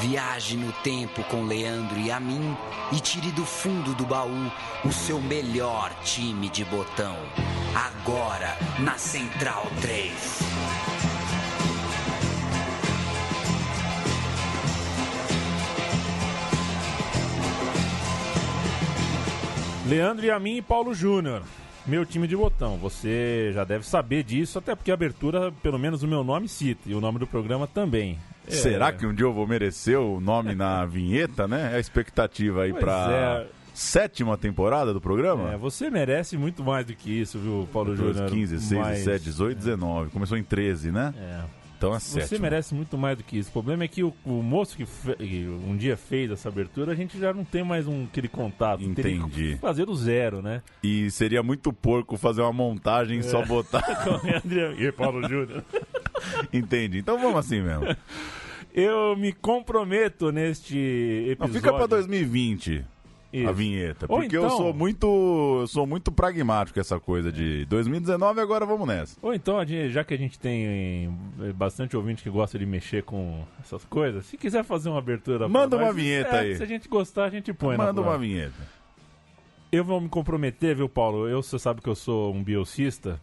Viaje no tempo com Leandro e a mim e tire do fundo do baú o seu melhor time de botão. Agora na Central 3. Leandro e a mim e Paulo Júnior. Meu time de botão, você já deve saber disso, até porque a abertura, pelo menos o meu nome cita, e o nome do programa também. Será que um dia eu vou merecer o nome na vinheta, né? É a expectativa aí pra 7ª temporada do programa? Você merece muito mais do que isso, viu, Paulo Júnior? 15, 16, 17, 18, 19. Começou em 13, né? Então é 7ª. Você merece muito mais do que isso. O problema é que o moço que um dia fez essa abertura, a gente já não tem mais aquele contato. Entendi. Teria que fazer do zero, né? E seria muito porco fazer uma montagem e só botar... E Paulo Júnior. Entendi. Então vamos assim mesmo. Eu me comprometo neste episódio... Não, fica pra 2020. Isso. A vinheta, porque então, eu sou muito pragmático essa coisa de 2019, agora vamos nessa. Ou então, já que a gente tem bastante ouvinte que gosta de mexer com essas coisas, se quiser fazer uma abertura... Manda uma vinheta aí. Se a gente gostar, a gente põe. Manda uma vinheta. Eu vou me comprometer, viu, Paulo? Você sabe que eu sou um bielcista.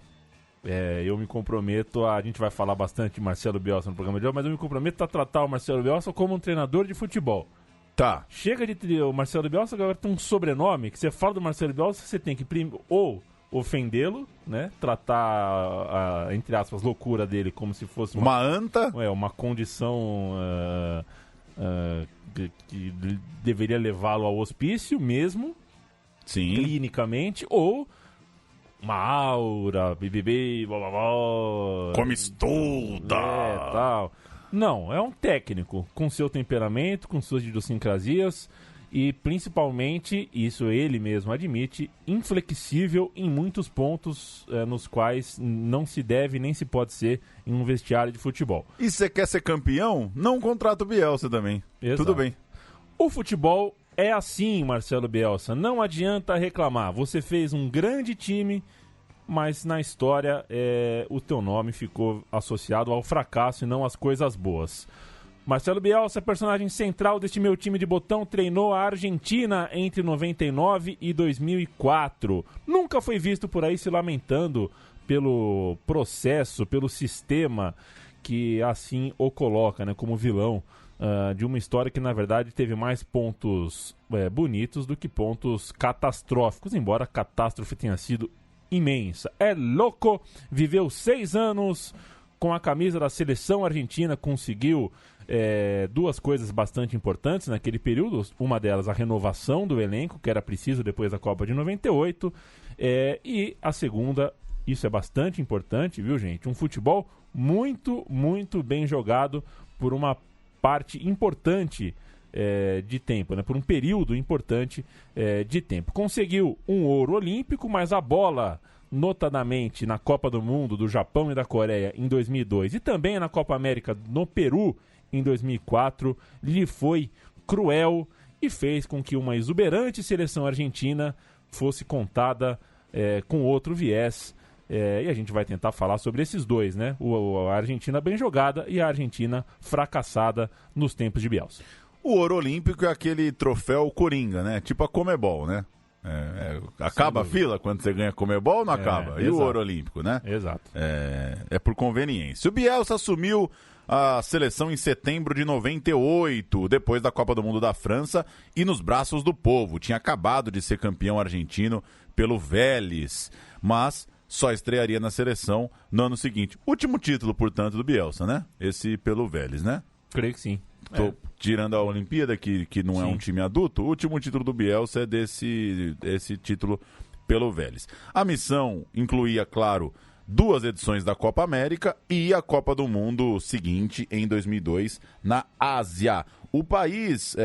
Eu me comprometo a gente vai falar bastante de Marcelo Bielsa no programa de hoje, mas eu me comprometo a tratar o Marcelo Bielsa como um treinador de futebol. Tá. Chega de o Marcelo Bielsa, agora tem um sobrenome que você fala do Marcelo Bielsa, você tem que ou ofendê-lo, né? Tratar entre aspas, loucura dele como se fosse uma anta? Uma condição que deveria levá-lo ao hospício mesmo. Sim. Clinicamente, ou uma aura, bibibi, blá blá blá. Come estuda! Tal. Não, é um técnico com seu temperamento, com suas idiosincrasias e principalmente, isso ele mesmo admite, inflexível em muitos pontos nos quais não se deve nem se pode ser em um vestiário de futebol. E você quer ser campeão? Não contrata o Bielsa também. Exato. Tudo bem. O futebol é assim, Marcelo Bielsa, não adianta reclamar. Você fez um grande time, mas na história o teu nome ficou associado ao fracasso e não às coisas boas. Marcelo Bielsa, personagem central deste meu time de botão, treinou a Argentina entre 99 e 2004. Nunca foi visto por aí se lamentando pelo processo, pelo sistema que assim o coloca, né, como vilão de uma história que na verdade teve mais pontos bonitos do que pontos catastróficos, embora a catástrofe tenha sido imensa. É louco, viveu 6 anos com a camisa da seleção argentina, conseguiu duas coisas bastante importantes naquele período, uma delas a renovação do elenco, que era preciso depois da Copa de 98, e a segunda, isso é bastante importante, viu gente, um futebol muito, muito bem jogado por uma parte importante de tempo, né? Por um período importante de tempo. Conseguiu um ouro olímpico, mas a bola, notadamente na Copa do Mundo do Japão e da Coreia em 2002 e também na Copa América no Peru em 2004, lhe foi cruel e fez com que uma exuberante seleção argentina fosse contada com outro viés. E a gente vai tentar falar sobre esses dois, né? A Argentina bem jogada e a Argentina fracassada nos tempos de Bielsa. O ouro olímpico é aquele troféu coringa, né? Tipo a Comebol, né? Acaba a fila quando você ganha Comebol ou não acaba? E exato. O ouro olímpico, né? Exato. É por conveniência. O Bielsa assumiu a seleção em setembro de 98, depois da Copa do Mundo da França e nos braços do povo. Tinha acabado de ser campeão argentino pelo Vélez, mas só estrearia na seleção no ano seguinte. Último título, portanto, do Bielsa, né? Esse pelo Vélez, né? Creio que sim. Tô tirando a Olimpíada, que não sim. É um time adulto. O último título do Bielsa é desse título pelo Vélez. A missão incluía, claro, 2 edições da Copa América e a Copa do Mundo seguinte, em 2002, na Ásia. O país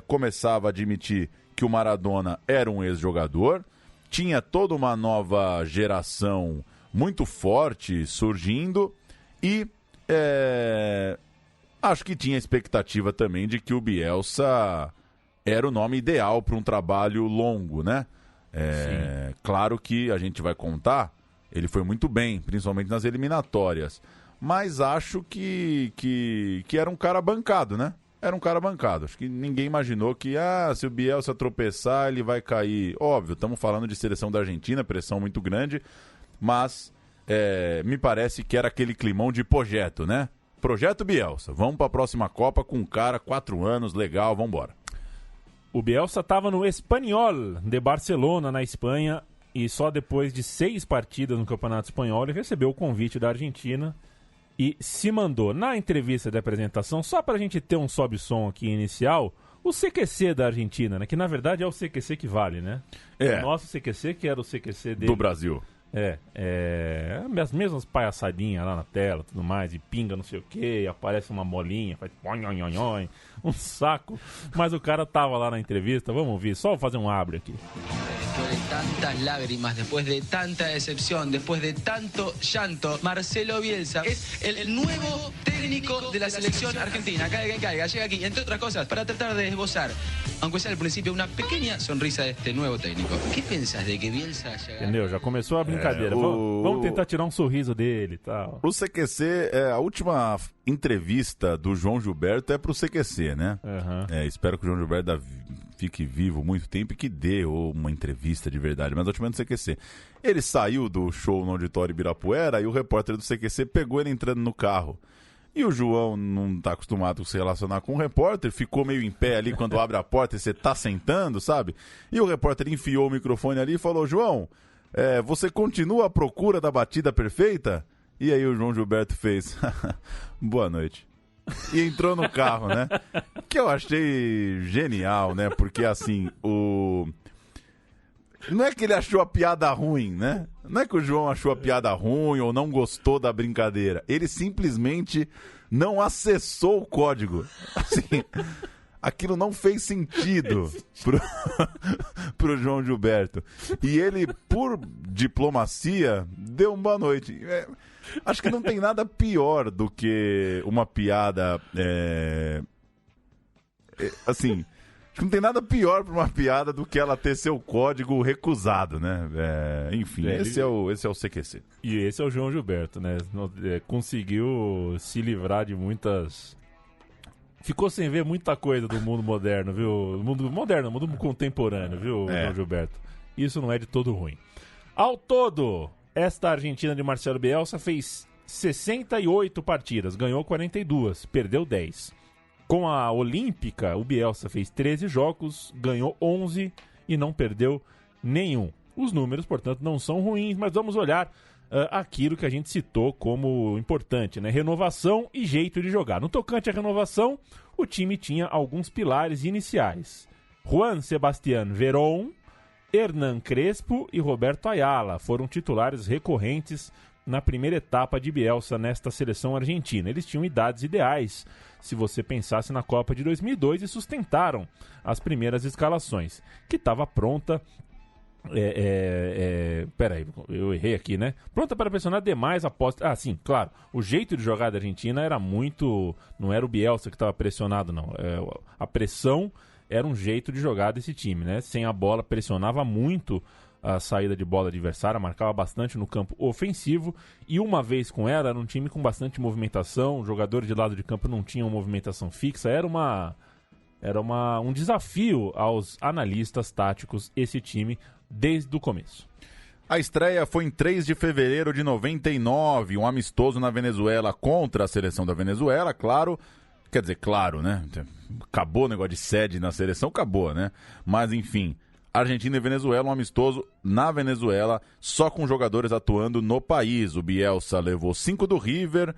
começava a admitir que o Maradona era um ex-jogador, tinha toda uma nova geração muito forte surgindo e acho que tinha expectativa também de que o Bielsa era o nome ideal para um trabalho longo, né? Claro que a gente vai contar, ele foi muito bem, principalmente nas eliminatórias, mas acho que era um cara bancado, né? era um cara bancado. Acho que ninguém imaginou que, se o Bielsa tropeçar, ele vai cair. Óbvio, estamos falando de seleção da Argentina, pressão muito grande, mas me parece que era aquele climão de projeto, né? Projeto Bielsa. Vamos para a próxima Copa com um cara, 4 anos, legal, vamos embora. O Bielsa estava no Espanyol de Barcelona, na Espanha, e só depois de 6 partidas no Campeonato Espanhol ele recebeu o convite da Argentina e se mandou. Na entrevista de apresentação, só para a gente ter um sobe-som aqui inicial, o CQC da Argentina, né? Que na verdade é o CQC que vale, né? O nosso CQC, que era o CQC dele. Do Brasil. As mesmas palhaçadinhas lá na tela, tudo mais, e pinga não sei o que, aparece uma molinha, faz um saco, mas o cara tava lá na entrevista, vamos ouvir, só fazer um abre aqui. Después de tantas lágrimas, después de tanta decepción, después de tanto llanto, Marcelo Bielsa es el nuevo técnico de la selección argentina. Caiga quien caiga, llega aquí, entre otras cosas, para tratar de esbozar, aunque sea al principio, una pequeña sonrisa de este nuevo técnico. ¿Qué pensás de que Bielsa haya... Entendeu? Já começou a brincadeira. Vamos tentar tirar um sorriso dele e tal. O CQC, a última entrevista do João Gilberto é pro CQC, né? Uhum. Espero que o João Gilberto fique vivo muito tempo e que dê uma entrevista de verdade, mas a última é do CQC. Ele saiu do show no Auditório Ibirapuera e o repórter do CQC pegou ele entrando no carro. E o João não tá acostumado a se relacionar com o repórter, ficou meio em pé ali quando abre a porta e você tá sentando, sabe? E o repórter enfiou o microfone ali e falou: João, você continua à procura da batida perfeita? E aí o João Gilberto fez boa noite. E entrou no carro, né? Que eu achei genial, né? Porque assim, não é que ele achou a piada ruim, né? Não é que o João achou a piada ruim ou não gostou da brincadeira. Ele simplesmente não acessou o código. Assim, aquilo não fez sentido pro João Gilberto. E ele, por diplomacia, deu uma boa noite. Acho que não tem nada pior do que uma piada... assim... Acho que não tem nada pior para uma piada do que ela ter seu código recusado, né? Enfim, esse é o CQC. E esse é o João Gilberto, né? Conseguiu se livrar de muitas... Ficou sem ver muita coisa do mundo moderno, viu? Mundo moderno, mundo contemporâneo, viu, João Gilberto? Isso não é de todo ruim. Ao todo, esta Argentina de Marcelo Bielsa fez 68 partidas, ganhou 42, perdeu 10. Com a Olímpica, o Bielsa fez 13 jogos, ganhou 11 e não perdeu nenhum. Os números, portanto, não são ruins, mas vamos olhar aquilo que a gente citou como importante, né? Renovação e jeito de jogar. No tocante à renovação, o time tinha alguns pilares iniciais. Juan Sebastián Verón, Hernan Crespo e Roberto Ayala foram titulares recorrentes na primeira etapa de Bielsa nesta seleção argentina. Eles tinham idades ideais, se você pensasse na Copa de 2002, e sustentaram as primeiras escalações, que estava pronta... Peraí, eu errei aqui, né? Pronta para pressionar demais após... sim, claro. O jeito de jogar da Argentina era muito... Não era o Bielsa que estava pressionado, não. A pressão era um jeito de jogar desse time, né? Sem a bola, pressionava muito a saída de bola adversária, marcava bastante no campo ofensivo, e uma vez com ela, era um time com bastante movimentação, os jogadores de lado de campo não tinham movimentação fixa, era um desafio aos analistas táticos esse time desde o começo. A estreia foi em 3 de fevereiro de 99, um amistoso na Venezuela contra a seleção da Venezuela, claro, quer dizer, claro, né? Acabou o negócio de sede na seleção, acabou, né? Mas, enfim, Argentina e Venezuela, um amistoso na Venezuela, só com jogadores atuando no país. O Bielsa levou 5 do River,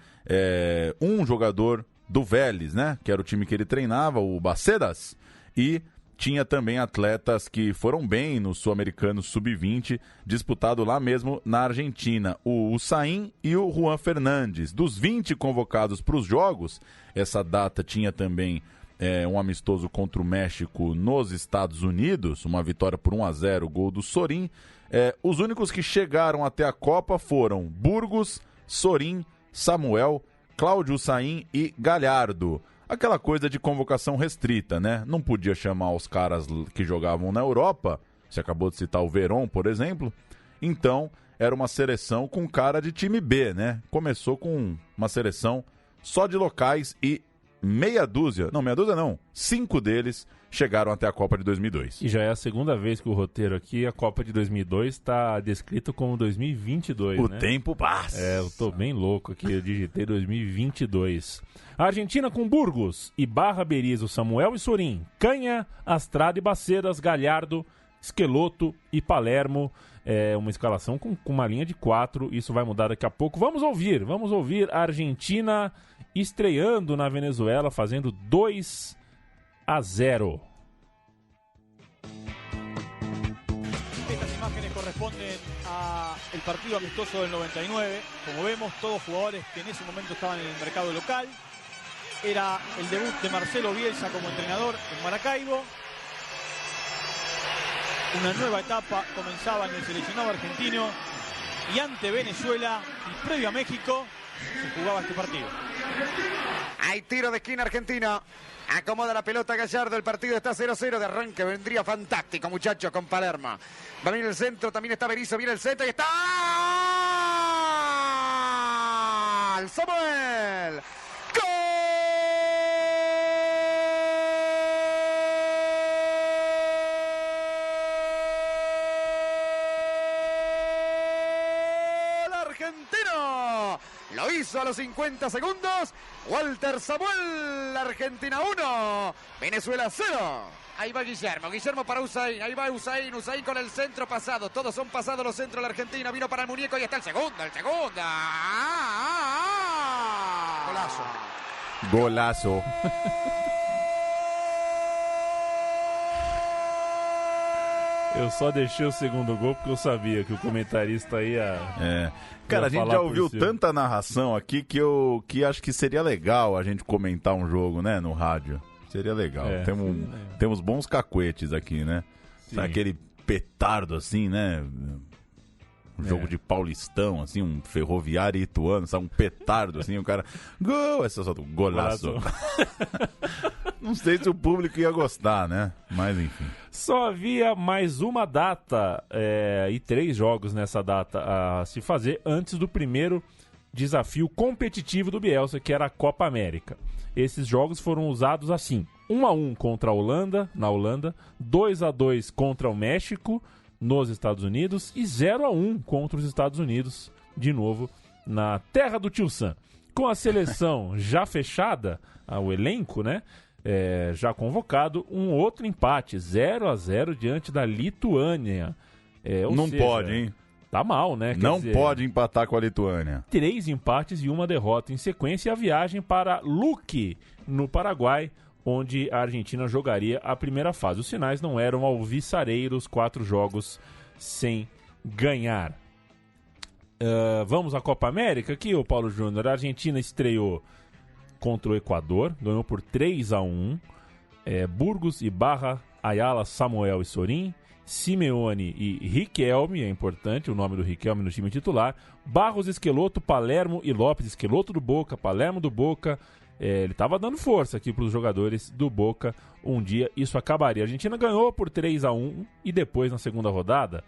um jogador do Vélez, né? Que era o time que ele treinava, o Bacedas, e tinha também atletas que foram bem no Sul-Americano Sub-20, disputado lá mesmo na Argentina, o Hussain e o Juan Fernandes. Dos 20 convocados para os jogos, essa data tinha também um amistoso contra o México nos Estados Unidos, uma vitória por 1-0, gol do Sorin. Os únicos que chegaram até a Copa foram Burgos, Sorin, Samuel, Cláudio Hussain e Galhardo. Aquela coisa de convocação restrita, né? Não podia chamar os caras que jogavam na Europa. Você acabou de citar o Verón, por exemplo. Então, era uma seleção com cara de time B, né? Começou com uma seleção só de locais e 5 deles chegaram até a Copa de 2002. E já é a segunda vez que o roteiro aqui, a Copa de 2002, está descrito como 2022, O né? tempo passa. Eu tô bem louco aqui, eu digitei 2022. A Argentina com Burgos, Ibarra, Berizzo, Samuel e Sorin, Canha, Astrada e Bacedas, Galhardo, Schelotto e Palermo. É uma escalação com uma linha de 4, isso vai mudar daqui a pouco. Vamos ouvir a Argentina estreando na Venezuela, fazendo 2-0. Estas imágenes corresponden al partido amistoso del 99. Como vemos, todos jugadores que en ese momento estaban en el mercado local. Era el debut de Marcelo Bielsa como entrenador en Maracaibo. Una nueva etapa comenzaba en el seleccionado argentino y ante Venezuela y previo a México se jugaba este partido. Hay tiro de esquina Argentina. Acomoda la pelota Gallardo, el partido está 0-0 de arranque, vendría fantástico muchachos con Palermo. Va a venir el centro, también está Berizzo, viene el centro y está... ¡Samuel! Argentino. Lo hizo a los 50 segundos. Walter Samuel. Argentina 1. Venezuela 0. Ahí va Guillermo. Guillermo para Usain. Ahí va Usain. Usain con el centro pasado. Todos son pasados los centros de la Argentina. Vino para el muñeco y está el segundo. Golazo. Golaço. Eu só deixei o segundo gol porque eu sabia que o comentarista ia... Cara, a gente já ouviu tanta narração aqui que acho que seria legal a gente comentar um jogo, né, no rádio. Seria legal. Temos bons cacuetes aqui, né? Sim. Aquele petardo assim, né? Um jogo de Paulistão, assim, um Ferroviário Ituano, sabe? Um petardo, assim, o cara... Gol! Essa só golaço. Não sei se o público ia gostar, né? Mas, enfim. Só havia mais uma data e 3 jogos nessa data a se fazer antes do primeiro desafio competitivo do Bielsa, que era a Copa América. Esses jogos foram usados assim: 1-1 contra a Holanda, na Holanda, 2-2 contra o México, nos Estados Unidos, e 0-1 contra os Estados Unidos, de novo, na terra do Tio Sam. Com a seleção já fechada, o elenco, né? Já convocado, um outro empate, 0-0 diante da Lituânia. Não pode, hein? Tá mal, né? Não pode empatar com a Lituânia. 3 empates e 1 derrota em sequência, e a viagem para Luque, no Paraguai, onde a Argentina jogaria a primeira fase. Os sinais não eram alviçareiros, 4 jogos sem ganhar. Vamos à Copa América aqui, ô Paulo Júnior. A Argentina estreou contra o Equador, ganhou por 3-1. Burgos, Ibarra, Ayala, Samuel e Sorin, Simeone e Riquelme, é importante o nome do Riquelme no time titular, Barros, Schelotto, Palermo e Lopes. Schelotto do Boca, Palermo do Boca. Ele estava dando força aqui para os jogadores do Boca. Um dia isso acabaria. A Argentina ganhou por 3-1 e depois, na segunda rodada...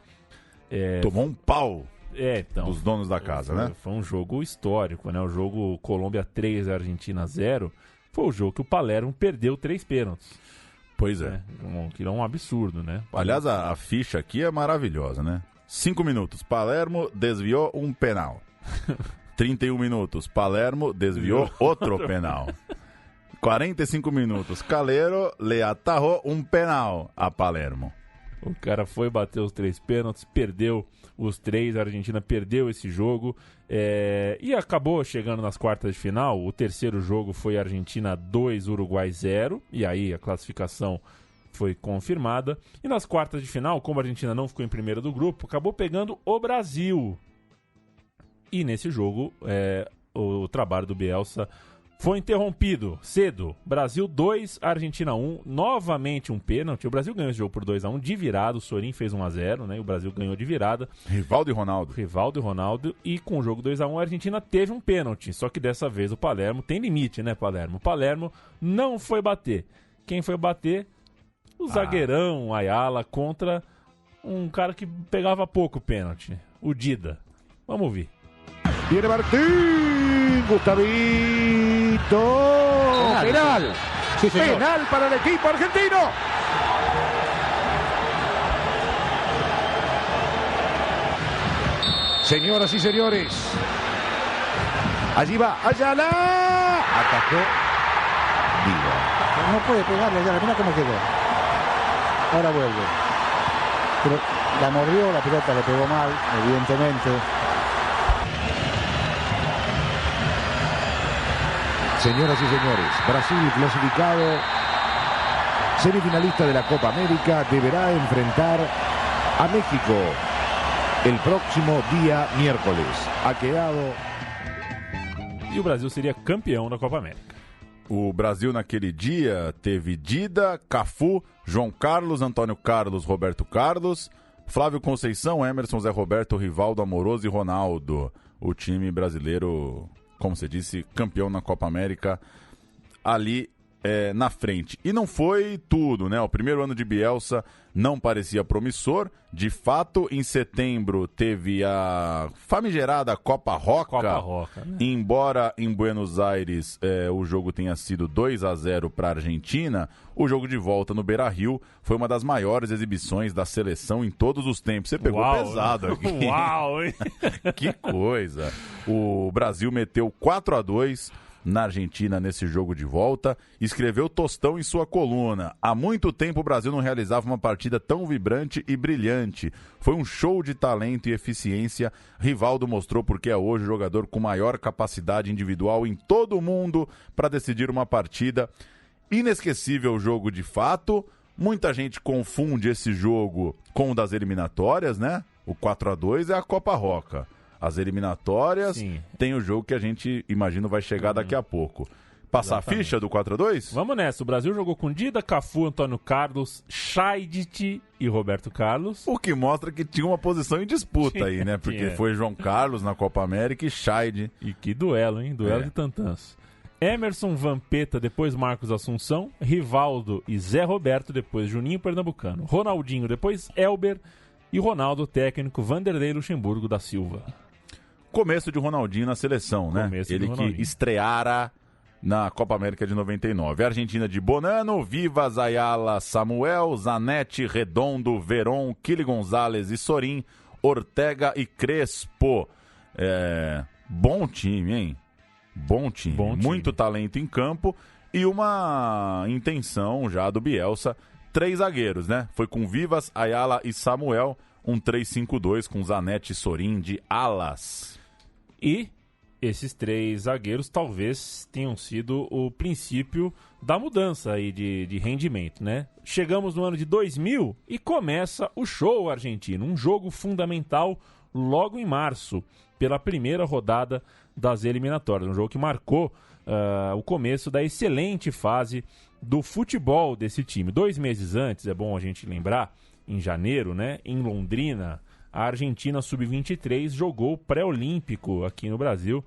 tomou um pau então, dos donos da casa, né? Foi um jogo histórico, né? O jogo Colômbia 3, Argentina 0. Foi o jogo que o Palermo perdeu 3 pênaltis. Pois é. Que é um absurdo, né? Aliás, a ficha aqui é maravilhosa, né? 5 minutos. Palermo desviou um penal. 31 minutos. Palermo desviou outro penal. 45 minutos. Calero le atajou um penal a Palermo. O cara foi bater os 3 pênaltis, perdeu os 3, a Argentina perdeu esse jogo e acabou chegando nas quartas de final. O terceiro jogo foi Argentina 2, Uruguai 0, e aí a classificação foi confirmada. E nas quartas de final, como a Argentina não ficou em primeiro do grupo, acabou pegando o Brasil. E nesse jogo, o trabalho do Bielsa foi interrompido cedo. Brasil 2, Argentina 1. Novamente um pênalti. O Brasil ganhou esse jogo por 2-1 de virada. O Sorin fez 1-0, né? O Brasil ganhou de virada. Rivaldo e Ronaldo. E com o jogo 2-1, a Argentina teve um pênalti. Só que dessa vez o Palermo tem limite, né, Palermo? O Palermo não foi bater. Quem foi bater? O zagueirão Ayala contra um cara que pegava pouco pênalti. O Dida. Vamos ouvir. Viene Martín, Gustavito. Penal. Sí, señor. Penal para el equipo argentino. Señoras y señores, allí va Ayala. Atajó Diva. No puede pegarle Ayala, mira cómo quedó. Ahora vuelve. Pero la mordió, la pelota le pegó mal, evidentemente. Señoras y señores, Brasil clasificado, semifinalista de la Copa América, deberá enfrentar a México el próximo día miércoles. Ha quedado... E o Brasil seria campeão da Copa América. O Brasil naquele dia teve Dida, Cafu, João Carlos, Antônio Carlos, Roberto Carlos, Flávio Conceição, Emerson, Zé Roberto, Rivaldo, Amoroso e Ronaldo. O time brasileiro, como você disse, campeão na Copa América ali na frente. E não foi tudo, né? O primeiro ano de Bielsa não parecia promissor. De fato, em setembro teve a famigerada Copa Roca. Né? Embora em Buenos Aires o jogo tenha sido 2-0 para a Argentina, o jogo de volta no Beira-Rio foi uma das maiores exibições da seleção em todos os tempos. Você pegou pesado aqui. Uau, hein? Que coisa. O Brasil meteu 4-2 na Argentina nesse jogo de volta. Escreveu Tostão em sua coluna: há muito tempo o Brasil não realizava uma partida tão vibrante e brilhante. Foi um show de talento e eficiência. Rivaldo mostrou porque é hoje o jogador com maior capacidade individual em todo o mundo para decidir uma partida. Inesquecível jogo de fato. Muita gente confunde esse jogo com o das eliminatórias, né? O 4-2 é a Copa Roca. As eliminatórias, sim, tem o jogo que a gente imagina vai chegar daqui a pouco. Passar exatamente a ficha do 4-2? Vamos nessa. O Brasil jogou com Dida, Cafu, Antônio Carlos, Scheidt e Roberto Carlos. O que mostra que tinha uma posição em disputa aí, né? Porque foi João Carlos na Copa América e Scheidt. E que duelo, hein? Duelo de tantãs. Emerson, Vampeta, depois Marcos Assunção, Rivaldo e Zé Roberto, depois Juninho Pernambucano, Ronaldinho, depois Elber e Ronaldo, técnico Vanderlei Luxemburgo da Silva. Começo de Ronaldinho na seleção, né? Ele que estreara na Copa América de 99. A Argentina de Bonano, Vivas, Ayala, Samuel, Zanetti, Redondo, Verón, Kili Gonzalez e Sorin, Ortega e Crespo. Bom time, hein? Bom time. Muito talento em campo e uma intenção já do Bielsa. 3 zagueiros, né? Foi com Vivas, Ayala e Samuel. Um 3-5-2 com Zanetti e Sorin de alas. E esses 3 zagueiros talvez tenham sido o princípio da mudança aí de rendimento, né? Chegamos no ano de 2000 e começa o show argentino. Um jogo fundamental logo em março, pela primeira rodada das eliminatórias. Um jogo que marcou o começo da excelente fase do futebol desse time. 2 meses antes, é bom a gente lembrar, em janeiro, né, em Londrina, a Argentina Sub-23 jogou pré-olímpico aqui no Brasil,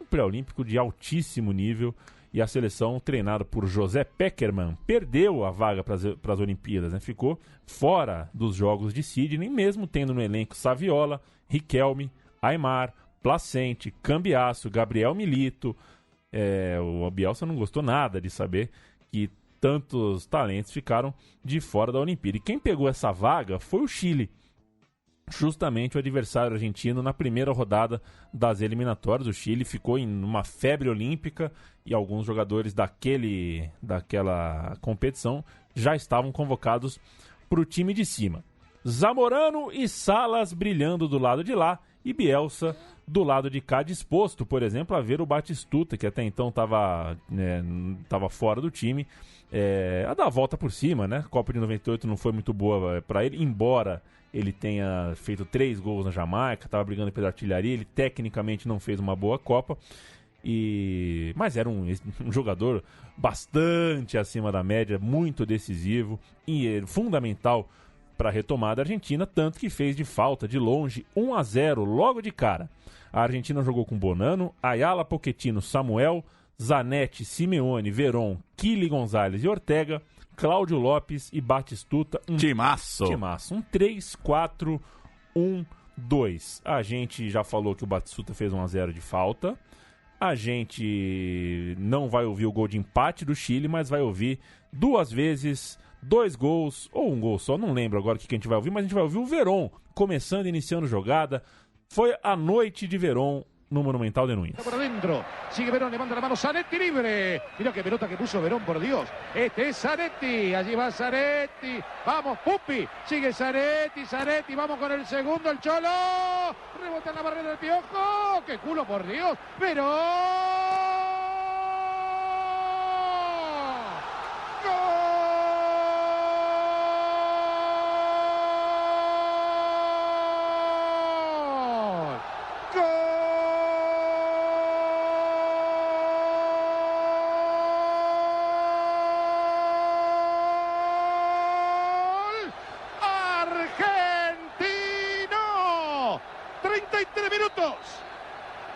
um pré-olímpico de altíssimo nível, e a seleção, treinada por José Peckerman, perdeu a vaga para as Olimpíadas, né? Ficou fora dos Jogos de Sydney, mesmo tendo no elenco Saviola, Riquelme, Aimar, Placente, Cambiasso, Gabriel Milito. O Bielsa não gostou nada de saber que tantos talentos ficaram de fora da Olimpíada. E quem pegou essa vaga foi o Chile, justamente o adversário argentino na primeira rodada das eliminatórias. O Chile ficou em uma febre olímpica e alguns jogadores daquela competição já estavam convocados para o time de cima. Zamorano e Salas brilhando do lado de lá e Bielsa do lado de cá, disposto, por exemplo, a ver o Batistuta, que até então estava fora do time, a dar a volta por cima, né? A Copa de 98 não foi muito boa para ele, embora ele tenha feito 3 gols na Jamaica, estava brigando pela artilharia, ele tecnicamente não fez uma boa Copa, mas era um jogador bastante acima da média, muito decisivo e fundamental para a retomada da Argentina, tanto que fez de falta de longe 1-0 logo de cara. A Argentina jogou com Bonano, Ayala, Pochettino, Samuel, Zanetti, Simeone, Verón, Kili Gonzalez e Ortega, Cláudio Lopes e Batistuta. Timaço. Um 3-4-1-2. 2. A gente já falou que o Batistuta fez 1-0 de falta. A gente não vai ouvir o gol de empate do Chile, mas vai ouvir 2 vezes, 2 gols, ou 1 gol só, não lembro agora o que a gente vai ouvir, mas a gente vai ouvir o Verón começando, iniciando jogada. Foi a noite de Verón no Monumental de Núñez. Por adentro, sigue Verón, levanta la mano, Zanetti libre. Mira qué pelota que puso Verón, por Dios. Este es Zanetti, allí va Zanetti. Vamos, Pupi, sigue Zanetti, vamos con el segundo, el Cholo. Rebota en la barrera del Piojo. ¡Qué culo, por Dios! Verón.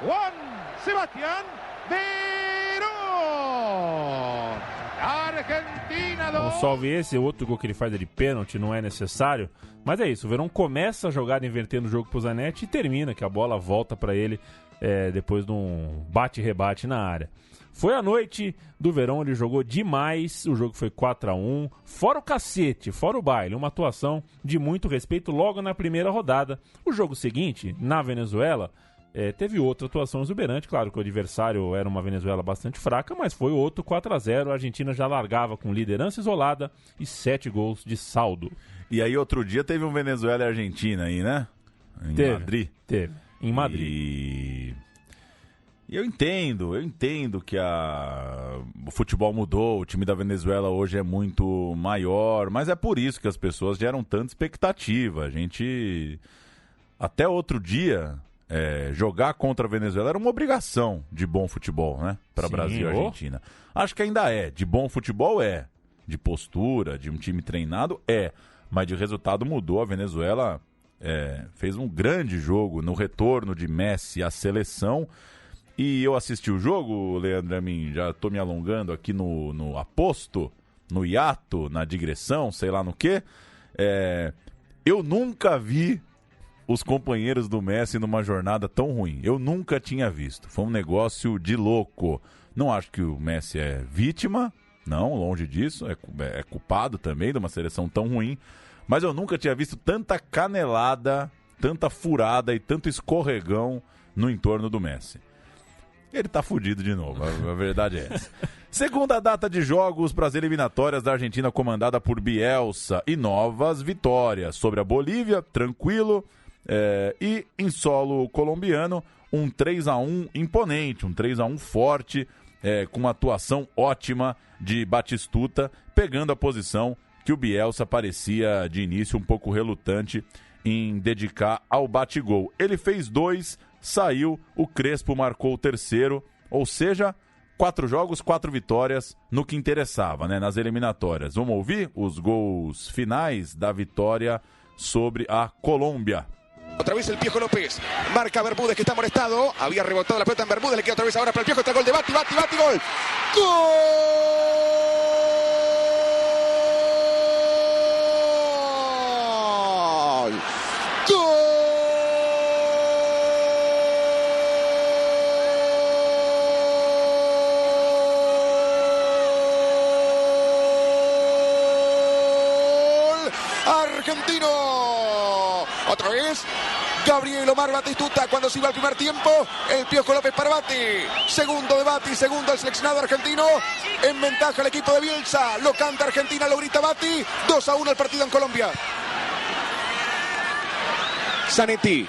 Juan Sebastián Verón. Argentina 2. Um salve esse, outro gol que ele faz é de pênalti, não é necessário. Mas é isso, o Verón começa a jogada invertendo o jogo pro Zanetti e termina, que a bola volta pra ele depois de um bate-rebate na área. Foi a noite do Verón, ele jogou demais, o jogo foi 4-1, fora o cacete, fora o baile, uma atuação de muito respeito logo na primeira rodada. O jogo seguinte, na Venezuela, teve outra atuação exuberante, claro que o adversário era uma Venezuela bastante fraca, mas foi outro 4-0, a Argentina já largava com liderança isolada e 7 gols de saldo. E aí outro dia teve um Venezuela e Argentina aí, né? Madrid. Teve, em Madrid. E eu entendo que o futebol mudou, o time da Venezuela hoje é muito maior, mas é por isso que as pessoas geram tanta expectativa. A gente, até outro dia, jogar contra a Venezuela era uma obrigação de bom futebol, né? Para Brasil e Argentina. Acho que ainda de bom futebol de postura, de um time treinado mas de resultado mudou. A Venezuela fez um grande jogo no retorno de Messi à seleção. E eu assisti o jogo, Leandro Amin, já estou me alongando aqui no aposto, no hiato, na digressão, sei lá no quê. Eu nunca vi os companheiros do Messi numa jornada tão ruim. Eu nunca tinha visto. Foi um negócio de louco. Não acho que o Messi é vítima, não, longe disso. É culpado também de uma seleção tão ruim. Mas eu nunca tinha visto tanta canelada, tanta furada e tanto escorregão no entorno do Messi. Ele tá fudido de novo, a verdade é essa. Segunda data de jogos para as eliminatórias da Argentina comandada por Bielsa e novas vitórias sobre a Bolívia, tranquilo, e em solo colombiano, um 3-1 imponente, um 3-1 forte, com uma atuação ótima de Batistuta, pegando a posição que o Bielsa parecia de início um pouco relutante em dedicar ao bate-gol. Ele fez 2, saiu, o Crespo marcou o terceiro, ou seja, 4 jogos, 4 vitórias no que interessava, né, nas eliminatórias. Vamos ouvir os gols finais da vitória sobre a Colômbia. Otra vez el Piojo López, marca a Bermúdez que está molestado, había rebotado la pelota en Bermúdez, le queda otra vez ahora para el Piojo, está el gol de Bati, gol. Argentino, otra vez Gabriel Omar Batistuta cuando se iba al primer tiempo, el Piojo López para Bati, segundo de Bati, segundo el seleccionado argentino, en ventaja el equipo de Bielsa, lo canta Argentina, lo grita Bati, 2-1 el partido en Colombia. Zanetti.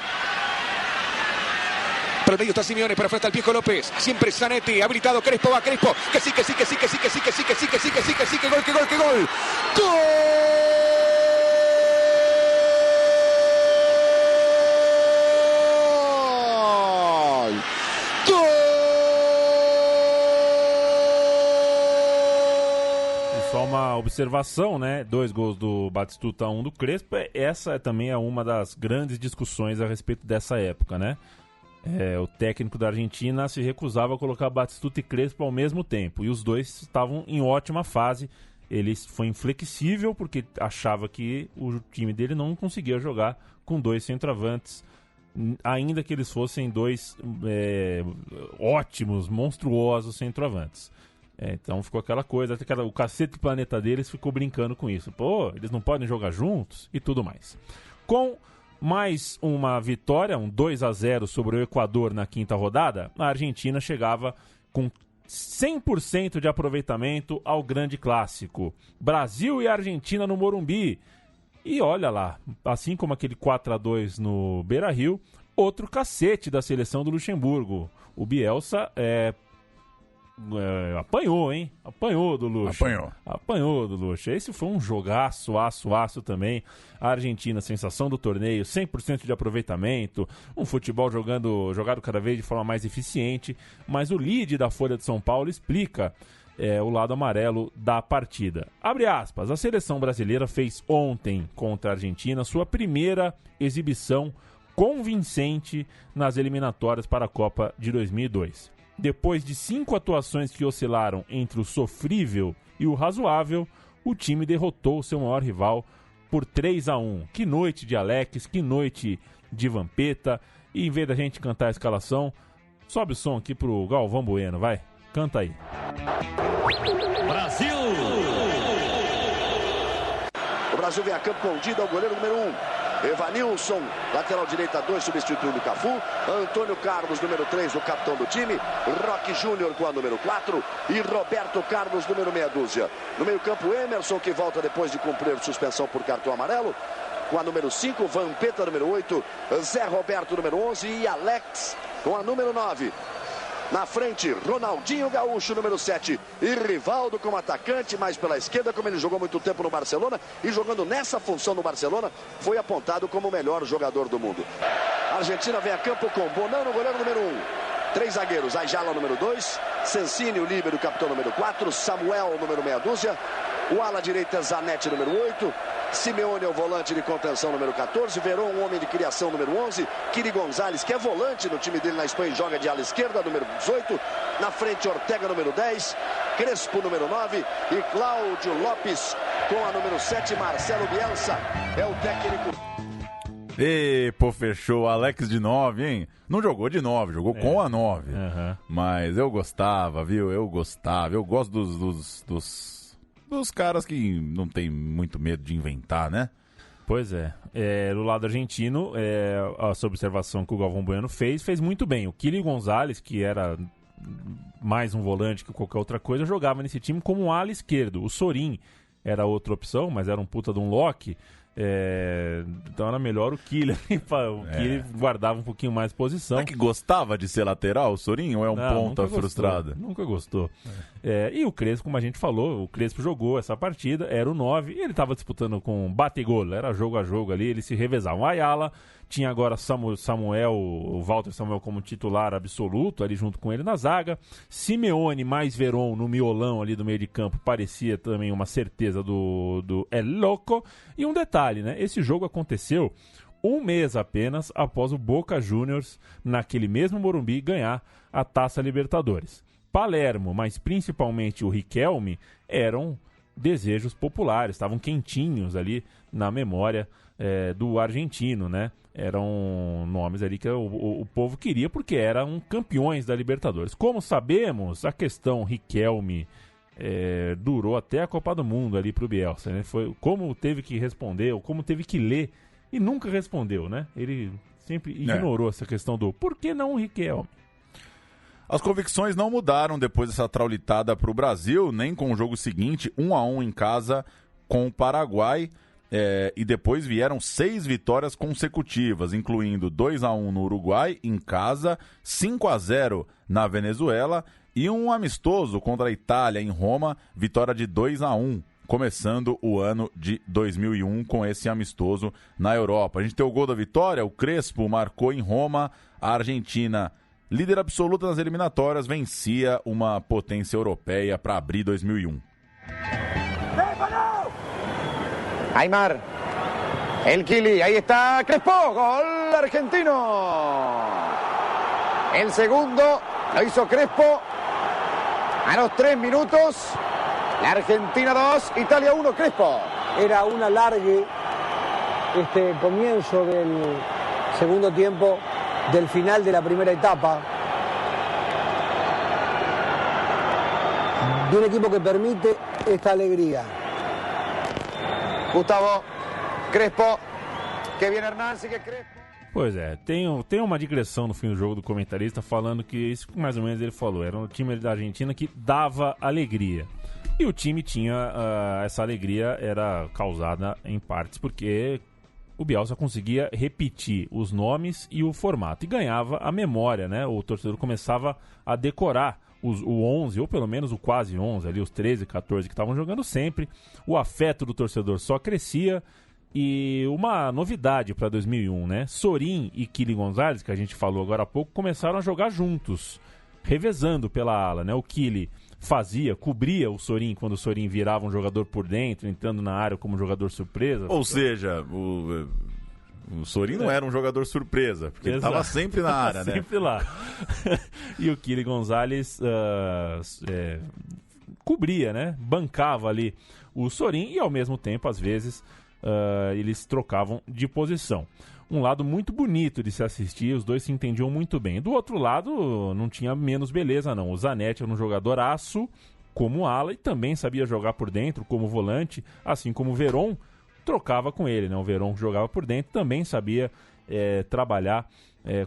Por el medio está Simeone, pero falta el Piojo López. Siempre Zanetti, habilitado, Crespo va, Crespo. Que sí, gol. Só uma observação, né? 2 gols do Batistuta, 1 do Crespo. Essa também é uma das grandes discussões a respeito dessa época, né? O técnico da Argentina se recusava a colocar Batistuta e Crespo ao mesmo tempo. E os dois estavam em ótima fase. Ele foi inflexível porque achava que o time dele não conseguia jogar com 2 centroavantes ainda que eles fossem dois ótimos, monstruosos centroavantes. Então ficou aquela coisa, até o cacete planeta deles ficou brincando com isso. Pô, eles não podem jogar juntos e tudo mais. Com mais uma vitória, um 2-0 sobre o Equador na quinta rodada, a Argentina chegava com 100% de aproveitamento ao grande clássico. Brasil e Argentina no Morumbi. E olha lá, assim como aquele 4-2 no Beira-Rio, outro cacete da seleção do Luxemburgo. O Bielsa apanhou, hein? Apanhou do Luxa. Apanhou do Luxa. Esse foi um jogaço, aço também. A Argentina, sensação do torneio, 100% de aproveitamento, um futebol jogado cada vez de forma mais eficiente, mas o lead da Folha de São Paulo explica o lado amarelo da partida. Abre aspas, a seleção brasileira fez ontem contra a Argentina sua primeira exibição convincente nas eliminatórias para a Copa de 2002. Depois de 5 atuações que oscilaram entre o sofrível e o razoável, o time derrotou seu maior rival por 3-1. Que noite de Alex, que noite de Vampeta. E em vez da gente cantar a escalação, sobe o som aqui pro Galvão Bueno, vai. Canta aí. Brasil! O Brasil vem a campo com o Dida, o goleiro número 1. Evanilson, lateral direita 2, substituindo o Cafu. Antônio Carlos, número 3, o capitão do time. Roque Júnior com a número 4. E Roberto Carlos, número meia dúzia. No meio campo, Emerson, que volta depois de cumprir suspensão por cartão amarelo. Com a número 5, Vampeta, número 8. Zé Roberto, número 11. E Alex, com a número 9. Na frente, Ronaldinho Gaúcho, número 7. E Rivaldo como atacante, mais pela esquerda, como ele jogou muito tempo no Barcelona. E jogando nessa função no Barcelona, foi apontado como o melhor jogador do mundo. A Argentina vem a campo com Bonano, goleiro número 1. 3 zagueiros, Ayala, número 2. Sensini, o líbero, capitão número 4. Samuel, número meia dúzia. O ala direita, Zanetti, número 8. Simeone é o volante de contenção número 14, Verón, um homem de criação número 11, Kiri Gonzalez, que é volante no time dele na Espanha e joga de ala esquerda, número 18, na frente Ortega, número 10, Crespo, número 9 e Cláudio Lopes com a número 7, Marcelo Bielsa é o técnico. Fechou, Alex de 9, hein? Não jogou de 9, jogou com a 9, mas eu gostava, viu? Eu gosto dos caras que não tem muito medo de inventar, né? Pois é. Do lado argentino, essa observação que o Galvão Bueno fez muito bem. O Kili Gonzalez, que era mais um volante que qualquer outra coisa, jogava nesse time como um ala esquerdo. O Sorin era outra opção, mas era um puta de um lock. Então era melhor o Kili. O Kili guardava um pouquinho mais posição. É que gostava de ser lateral, o Sorin, ou é um ponta frustrado? Nunca gostou. E o Crespo, como a gente falou, o Crespo jogou essa partida, era o 9, e ele estava disputando com bate-gol, era jogo a jogo ali, eles se revezavam. O Ayala tinha agora o Walter Samuel como titular absoluto, ali junto com ele na zaga. Simeone mais Verón no miolão ali do meio de campo, parecia também uma certeza do El Loco. E um detalhe, né? Esse jogo aconteceu um mês apenas após o Boca Juniors, naquele mesmo Morumbi, ganhar a Taça Libertadores. Palermo, mas principalmente o Riquelme, eram desejos populares, estavam quentinhos ali na memória do argentino, né? Eram nomes ali que o povo queria porque eram campeões da Libertadores. Como sabemos, a questão Riquelme durou até a Copa do Mundo ali pro Bielsa, né? Foi como teve que responder, ou como teve que ler, e nunca respondeu, né? Ele sempre ignorou essa questão do por que não o Riquelme? As convicções não mudaram depois dessa traulitada para o Brasil, nem com o jogo seguinte, 1-1 em casa com o Paraguai, e depois vieram 6 vitórias consecutivas, incluindo 2-1 no Uruguai, em casa, 5-0 na Venezuela e um amistoso contra a Itália em Roma, vitória de 2-1, começando o ano de 2001 com esse amistoso na Europa. A gente tem o gol da vitória, o Crespo marcou em Roma, a Argentina, líder absoluta nas eliminatórias, vencia uma potência europeia para abrir 2001. Aymar, el Kili, ahí está Crespo, gol argentino. El segundo lo hizo Crespo a los 3 minutos. La Argentina 2, Italia 1, Crespo. Era un alargue comienzo del segundo tiempo del final de la primera etapa, de un equipo que permite esta alegría. Gustavo, Crespo, que viene Hernán, sigue Crespo. Pois é, tem uma digressão no fim do jogo do comentarista falando que isso mais ou menos ele falou, era um time da Argentina que dava alegria. E o time tinha, essa alegria era causada em partes porque o Bielsa conseguia repetir os nomes e o formato e ganhava a memória, né? O torcedor começava a decorar o 11, ou pelo menos o quase 11, ali os 13, 14 que estavam jogando sempre. O afeto do torcedor só crescia. E uma novidade para 2001, né? Sorin e Kili Gonzalez, que a gente falou agora há pouco, começaram a jogar juntos, revezando pela ala, né? O Kili cobria o Sorin quando o Sorin virava um jogador por dentro, entrando na área como jogador surpresa. Ou seja, o Sorin não era um jogador surpresa, porque ele estava sempre na área, né? Sempre lá. E o Kili Gonzalez cobria, né? Bancava ali o Sorin e ao mesmo tempo, às vezes, eles trocavam de posição. Um lado muito bonito de se assistir, os dois se entendiam muito bem. Do outro lado, não tinha menos beleza, não. O Zanetti era um jogadoraço como ala e também sabia jogar por dentro como volante, assim como o Veron trocava com ele, né? O Veron que jogava por dentro também sabia trabalhar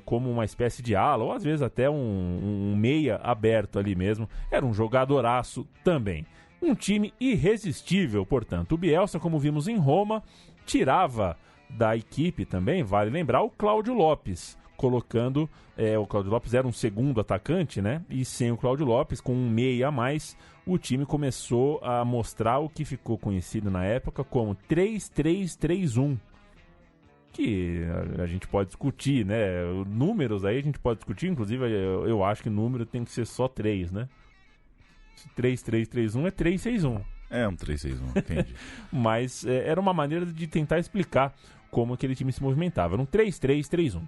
como uma espécie de ala, ou às vezes até um meia aberto ali mesmo. Era um jogadoraço também. Um time irresistível, portanto. O Bielsa, como vimos em Roma, tirava da equipe também, vale lembrar, o Cláudio Lopes, colocando... o Cláudio Lopes era um segundo atacante, né? E sem o Cláudio Lopes, com um meia a mais, o time começou a mostrar o que ficou conhecido na época como 3-3-3-1. Que a gente pode discutir, né? Números aí a gente pode discutir, inclusive eu acho que número tem que ser só 3, né? 3-3-3-1 é 3-6-1. É um 3-6-1, entendi. Mas era uma maneira de tentar explicar como aquele time se movimentava. Era um 3-3-3-1.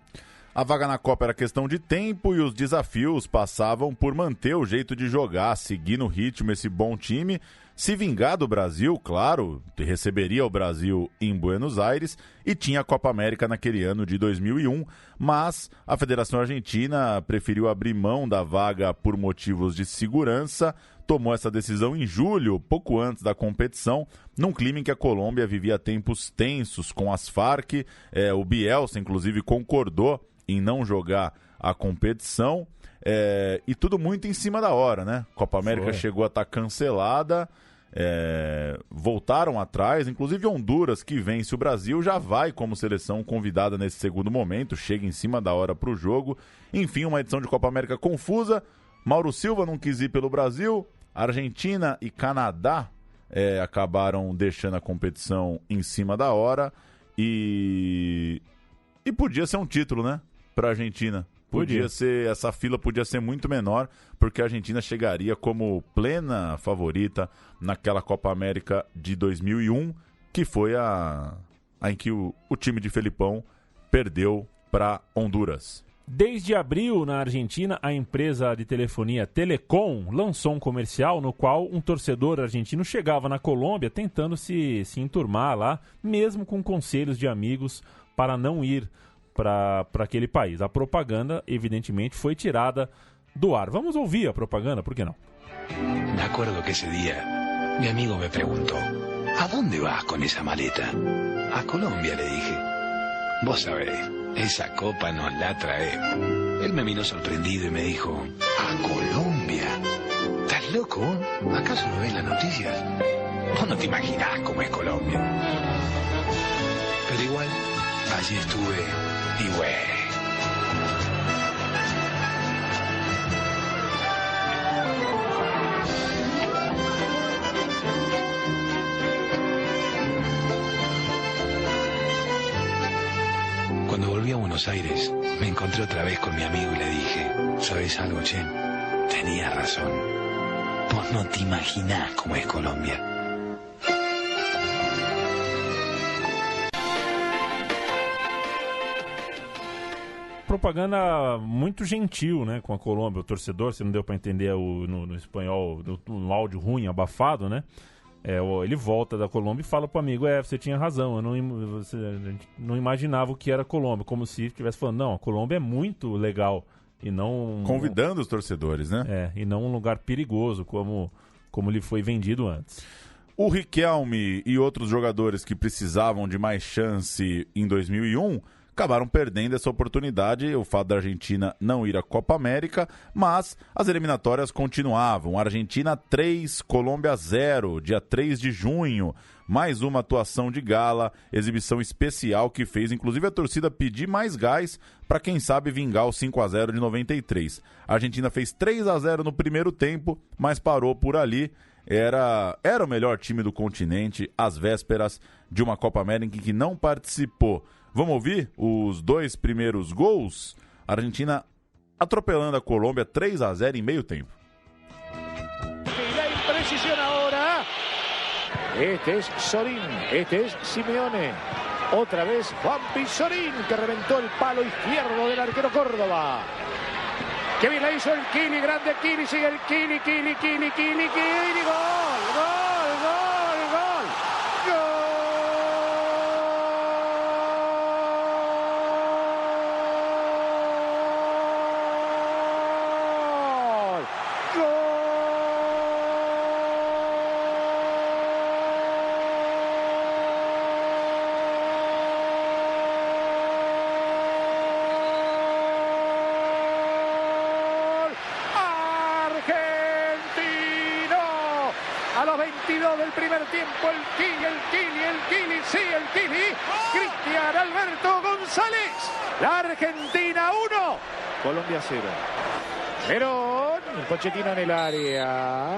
A vaga na Copa era questão de tempo e os desafios passavam por manter o jeito de jogar, seguir no ritmo esse bom time, se vingar do Brasil, claro, receberia o Brasil em Buenos Aires e tinha a Copa América naquele ano de 2001, mas a Federação Argentina preferiu abrir mão da vaga por motivos de segurança, tomou essa decisão em julho, pouco antes da competição, num clima em que a Colômbia vivia tempos tensos com as Farc. O Bielsa, inclusive, concordou em não jogar a competição, e tudo muito em cima da hora, né? Copa América chegou a estar cancelada, voltaram atrás, inclusive Honduras, que vence o Brasil, já vai como seleção convidada nesse segundo momento, chega em cima da hora para o jogo. Enfim, uma edição de Copa América confusa. Mauro Silva não quis ir pelo Brasil, Argentina e Canadá acabaram deixando a competição em cima da hora e podia ser um título, né, para a Argentina. Podia ser, essa fila podia ser muito menor, porque a Argentina chegaria como plena favorita naquela Copa América de 2001, que foi a em que o time de Felipão perdeu para Honduras. Desde abril, na Argentina, a empresa de telefonia Telecom lançou um comercial no qual um torcedor argentino chegava na Colômbia tentando se enturmar lá, mesmo com conselhos de amigos para não ir para aquele país. A propaganda, evidentemente, foi tirada do ar. Vamos ouvir a propaganda, por que não? Me acuerdo que ese día mi amigo me preguntó: ¿a dónde vas con esa maleta? A Colombia, le dije. Vos sabés, esa copa nos la traemos. Él me miró sorprendido y me dijo: ¿a Colombia? ¿Estás loco? ¿Acaso no ves las noticias? Vos no te imaginás cómo es Colombia. Pero igual, allí estuve y bueno. Cuando volví a Buenos Aires, me encontré otra vez con mi amigo y le dije: ¿sabes algo, che? Tenía razón. Vos no te imaginás cómo es Colombia. Propaganda muito gentil, né, com a Colômbia, o torcedor, se não deu para entender no espanhol, no áudio ruim, abafado, né? Ele volta da Colômbia e fala pro amigo, você tinha razão, a gente não imaginava o que era a Colômbia, como se estivesse falando, não, a Colômbia é muito legal e não... Convidando os torcedores, né? E não um lugar perigoso, como lhe foi vendido antes. O Riquelme e outros jogadores que precisavam de mais chance em 2001 acabaram perdendo essa oportunidade, o fato da Argentina não ir à Copa América, mas as eliminatórias continuavam. Argentina 3, Colômbia 0, dia 3 de junho. Mais uma atuação de gala, exibição especial que fez, inclusive, a torcida pedir mais gás para, quem sabe, vingar o 5-0 de 93. A Argentina fez 3-0 no primeiro tempo, mas parou por ali. Era o melhor time do continente, às vésperas de uma Copa América em que não participou. Vamos ouvir os 2 primeiros gols? A Argentina atropelando a Colômbia 3-0 em meio tempo. Y la imprecisión ahora. Este es Sorín, este es Simeone. Otra vez Juanpi Sorín, que reventó el palo izquierdo del arquero Córdoba. Que bien la hizo el Kili, grande Kili, sigue el Kili, gol, gol, gol, gol. A los 22 del primer tiempo, el Kili, sí, el Kili. Cristian Alberto González. La Argentina 1, Colombia 0. Verón, Pochettino en el área.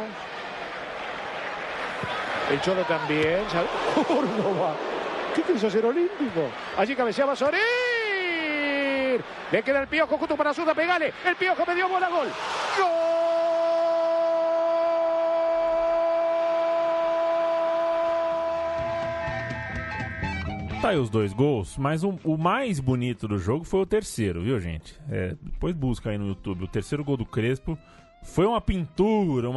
El Cholo también. Córdoba. ¿Qué quiso hacer olímpico? Allí cabeceaba Sorín. Le queda el Piojo justo para Suda, pegale. El Piojo me dio bola, gol. ¡Gol! Tá aí os 2 gols, mas o mais bonito do jogo foi o terceiro, viu, gente? Depois busca aí no YouTube. O terceiro gol do Crespo foi uma pintura.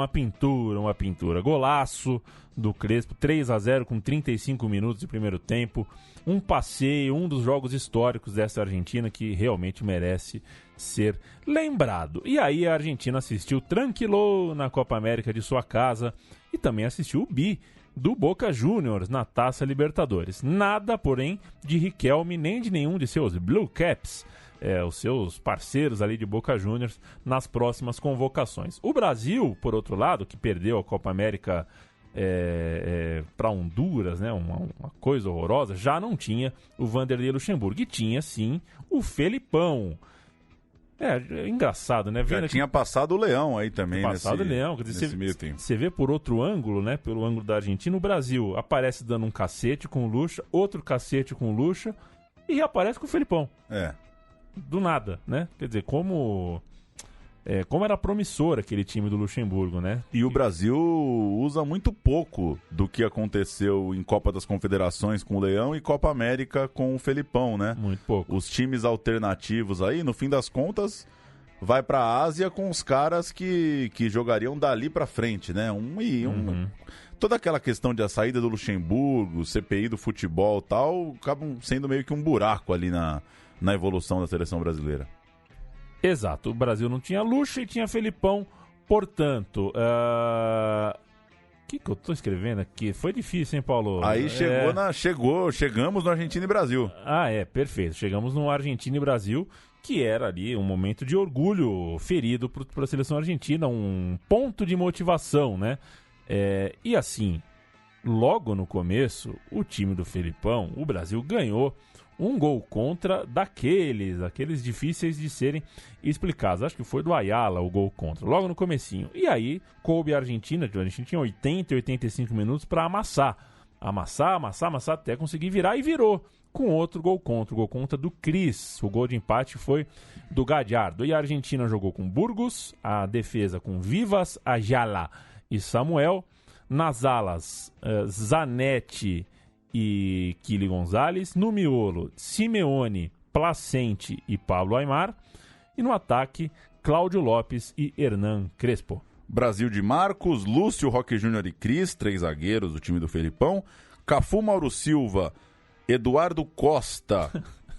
Golaço do Crespo, 3-0 com 35 minutos de primeiro tempo. Um passeio, um dos jogos históricos dessa Argentina que realmente merece ser lembrado. E aí a Argentina assistiu tranquilo na Copa América de sua casa e também assistiu o bi do Boca Juniors na Taça Libertadores. Nada, porém, de Riquelme nem de nenhum de seus Blue Caps, os seus parceiros ali de Boca Juniors, nas próximas convocações. O Brasil, por outro lado, que perdeu a Copa América para Honduras, né, uma coisa horrorosa, já não tinha o Vanderlei Luxemburgo. E tinha, sim, o Felipão. Engraçado, né? Já tinha passado o Leão aí também. Passado o Leão. Quer dizer, meio tempo. Você vê por outro ângulo, né? Pelo ângulo da Argentina, o Brasil aparece dando um cacete com o Lucha, outro cacete com o Lucha e aparece com o Felipão. Do nada, né? Quer dizer, como era promissor aquele time do Luxemburgo, né? E o Brasil usa muito pouco do que aconteceu em Copa das Confederações com o Leão e Copa América com o Felipão, né? Muito pouco. Os times alternativos aí, no fim das contas, vai pra Ásia com os caras que jogariam dali pra frente, né? Toda aquela questão de a saída do Luxemburgo, CPI do futebol e tal, acabam sendo meio que um buraco ali na evolução da seleção brasileira. Exato, o Brasil não tinha Lucha e tinha Felipão, portanto, que eu tô escrevendo aqui? Foi difícil, hein, Paulo? Aí chegamos no Argentina e Brasil. Perfeito, chegamos no Argentina e Brasil, que era ali um momento de orgulho ferido para a seleção argentina, um ponto de motivação, né? E assim, logo no começo, o time do Felipão, o Brasil ganhou um gol contra daqueles difíceis de serem explicados. Acho que foi do Ayala o gol contra, logo no comecinho. E aí, coube a Argentina tinha 80 e 85 minutos para amassar até conseguir virar, e virou com outro gol contra do Cris. O gol de empate foi do Gallardo. E a Argentina jogou com Burgos, a defesa com Vivas, Ayala e Samuel. Nas alas, Zanetti e Kili Gonzalez. No miolo, Simeone, Placente e Pablo Aimar. E no ataque, Cláudio Lopes e Hernan Crespo. Brasil de Marcos, Lúcio, Roque Júnior e Cris, 3 zagueiros do time do Felipão. Cafu, Mauro Silva, Eduardo Costa,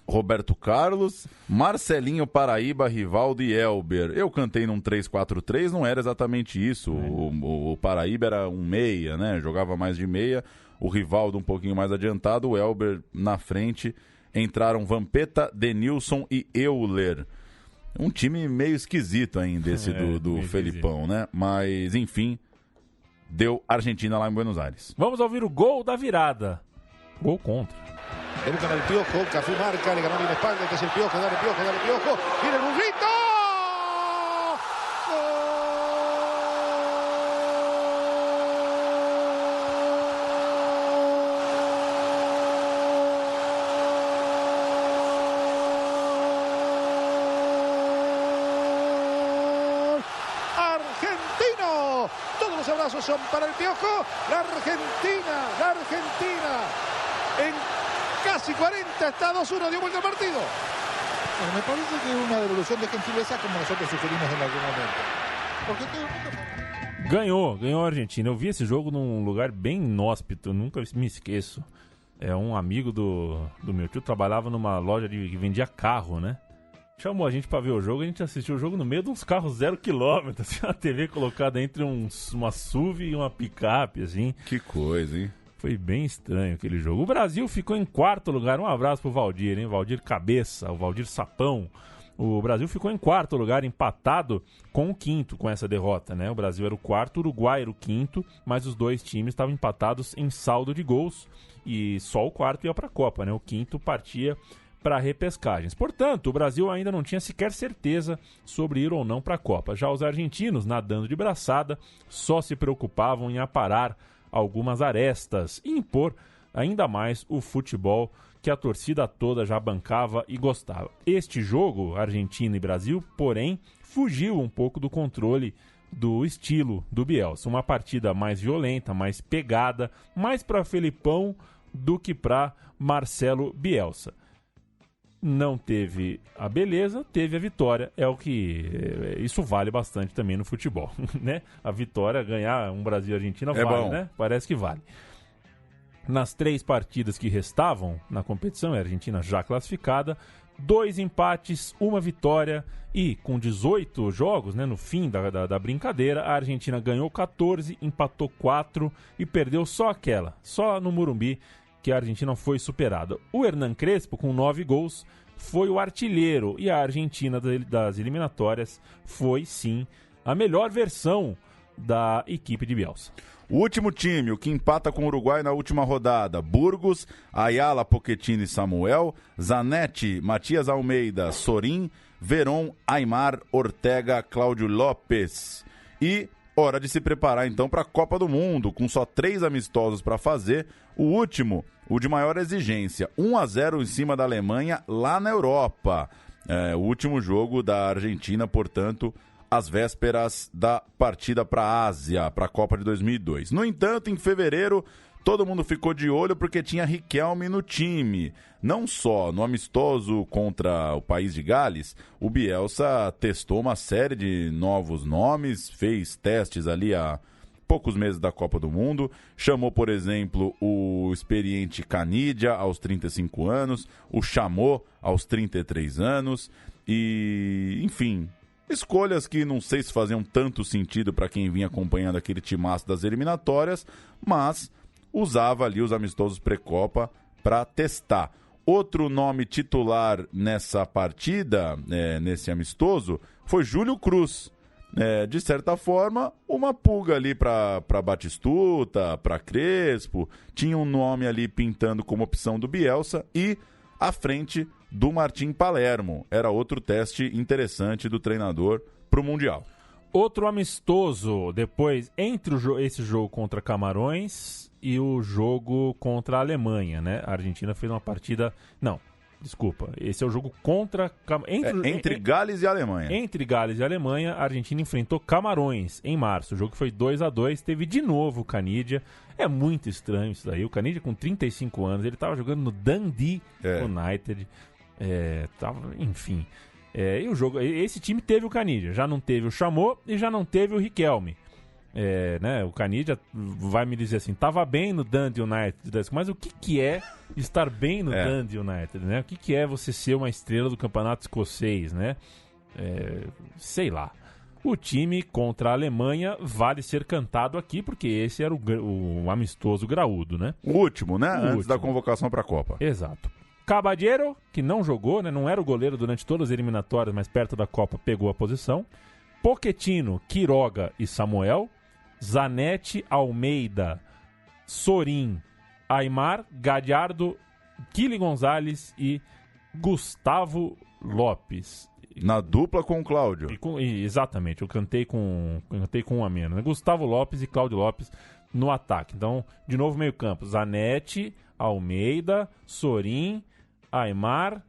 Roberto Carlos, Marcelinho, Paraíba, Rivaldo e Elber. Eu cantei num 3-4-3, não era exatamente isso. O Paraíba era um meia, né? Jogava mais de meia. O Rivaldo um pouquinho mais adiantado, o Elber na frente. Entraram Vampeta, Denilson e Euler. Um time meio esquisito ainda esse do Felipão, né? Mas, enfim, deu Argentina lá em Buenos Aires. Vamos ouvir o gol da virada. Gol contra. Él con el Piojo, Cafú marca, le ganó bien la espalda, este es el Piojo, dale Piojo, viene el burrito. Argentino, todos los abrazos son para el Piojo, la Argentina, en casi 40, está 2-1, dio vuelta al partido. Bueno, me parece que es una devolución de gentileza como nosotros sugerimos en algún momento. Porque todo el mundo... Ganhou a Argentina. Eu vi esse jogo num lugar bem inóspito, nunca me esqueço. Um amigo do meu tio trabalhava numa loja que vendia carro, né? Chamou a gente pra ver o jogo, a gente assistiu o jogo no meio de uns carros 0 km, assim, uma TV colocada entre uma SUV e uma picape, assim. Que coisa, hein? Foi bem estranho aquele jogo. O Brasil ficou em 4º lugar. Um abraço pro Valdir, hein? Valdir Cabeça, o Valdir Sapão. O Brasil ficou em 4º lugar, empatado com o 5º, com essa derrota, né? O Brasil era o 4º, o Uruguai era o 5º, mas os dois times estavam empatados em saldo de gols e só o 4º ia pra Copa, né? O 5º partia para repescagens. Portanto, o Brasil ainda não tinha sequer certeza sobre ir ou não para a Copa. Já os argentinos, nadando de braçada, só se preocupavam em aparar algumas arestas e impor ainda mais o futebol que a torcida toda já bancava e gostava. Este jogo, Argentina e Brasil, porém, fugiu um pouco do controle do estilo do Bielsa. Uma partida mais violenta, mais pegada, mais para Felipão do que para Marcelo Bielsa. Não teve a beleza, teve a vitória. Isso vale bastante também no futebol, né? A vitória, ganhar um Brasil e Argentina vale, bom, né? Parece que vale. Nas 3 partidas que restavam na competição, a Argentina já classificada, 2 empates, 1 vitória e com 18 jogos, né, no fim da brincadeira, a Argentina ganhou 14, empatou 4 e perdeu só no Morumbi, que a Argentina foi superada. O Hernan Crespo, com 9 gols, foi o artilheiro e a Argentina das eliminatórias foi, sim, a melhor versão da equipe de Bielsa. O último time, o que empata com o Uruguai na última rodada: Burgos, Ayala, Pochettino e Samuel, Zanetti, Matias Almeida, Sorin, Veron, Aimar, Ortega, Cláudio Lopes. E hora de se preparar então para a Copa do Mundo, com só 3 amistosos para fazer. O último, o de maior exigência, 1-0 em cima da Alemanha lá na Europa. O último jogo da Argentina, portanto, às vésperas da partida para a Ásia, para a Copa de 2002. No entanto, em fevereiro, todo mundo ficou de olho porque tinha Riquelme no time. Não só no amistoso contra o país de Gales, o Bielsa testou uma série de novos nomes, fez testes ali há poucos meses da Copa do Mundo, chamou, por exemplo, o experiente Canidia aos 35 anos, o Chamou aos 33 anos e, enfim, escolhas que não sei se faziam tanto sentido para quem vinha acompanhando aquele timaço das eliminatórias, mas usava ali os amistosos pré-Copa para testar. Outro nome titular nessa partida, nesse amistoso, foi Júlio Cruz. De certa forma, uma pulga ali para Batistuta, para Crespo, tinha um nome ali pintando como opção do Bielsa e à frente do Martim Palermo. Era outro teste interessante do treinador para o Mundial. Outro amistoso depois, entre esse jogo contra Camarões e o jogo contra a Alemanha, né? A Argentina fez uma partida... Não, desculpa. Esse é o jogo contra... Entre Gales e Alemanha. Entre Gales e Alemanha, a Argentina enfrentou Camarões em março. O jogo foi 2-2. Teve de novo o Canidia. É muito estranho isso daí. O Canidia com 35 anos. Ele estava jogando no Dundee United. Enfim... E o jogo, esse time teve o Caniggia, já não teve o Chamot e já não teve o Riquelme. Né, o Caniggia vai me dizer assim, tava bem no Dundee United, mas o que é estar bem no Dundee United, né? O que é você ser uma estrela do campeonato escocês, né? Sei lá. O time contra a Alemanha vale ser cantado aqui, porque esse era o amistoso graúdo, né? O último, né? Antes da convocação para a Copa. Exato. Caballero, que não jogou, né? Não era o goleiro durante todas as eliminatórias, mas perto da Copa pegou a posição. Pochettino, Quiroga e Samuel. Zanetti, Almeida, Sorin, Aimar, Gallardo, Kili Gonzalez e Gustavo Lopes. Na dupla com o Cláudio. Exatamente, eu cantei com um a menos. Né? Gustavo Lopes e Cláudio Lopes no ataque. Então, de novo, meio campo. Zanetti, Almeida, Sorin, Aimar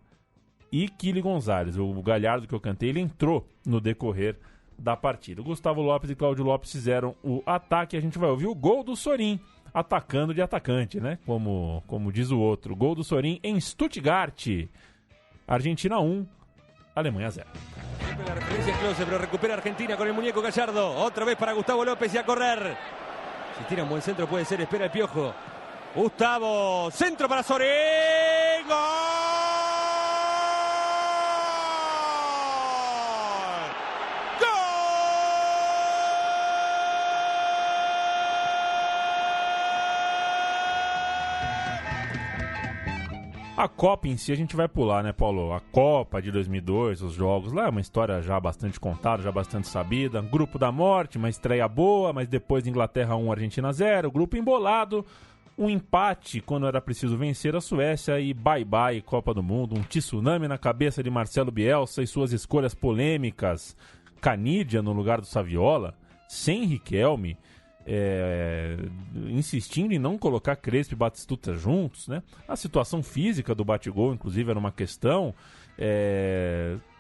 e Kili Gonzalez. O Gallardo que eu cantei, ele entrou no decorrer da partida. O Gustavo Lopes e Cláudio Lopes fizeram o ataque. A gente vai ouvir o gol do Sorin, atacando de atacante, né? Como diz o outro. Gol do Sorin em Stuttgart. Argentina 1, Alemanha 0. La referencia es Klose, pero recupera Argentina con el muñeco Gallardo. Otra vez para Gustavo López y a correr. Si tira un buen centro puede ser, espera el Piojo. Gustavo, centro para Sorin. ¡Gol! A Copa em si a gente vai pular, né, Paulo? A Copa de 2002, os jogos lá, é uma história já bastante contada, já bastante sabida. Grupo da morte, uma estreia boa, mas depois Inglaterra 1, Argentina 0. Grupo embolado, um empate quando era preciso vencer a Suécia e bye-bye Copa do Mundo. Um tsunami na cabeça de Marcelo Bielsa e suas escolhas polêmicas. Caniggia no lugar do Saviola, sem Riquelme. Insistindo em não colocar Crespo e Batistuta juntos, né? A situação física do Batigol, inclusive, era uma questão.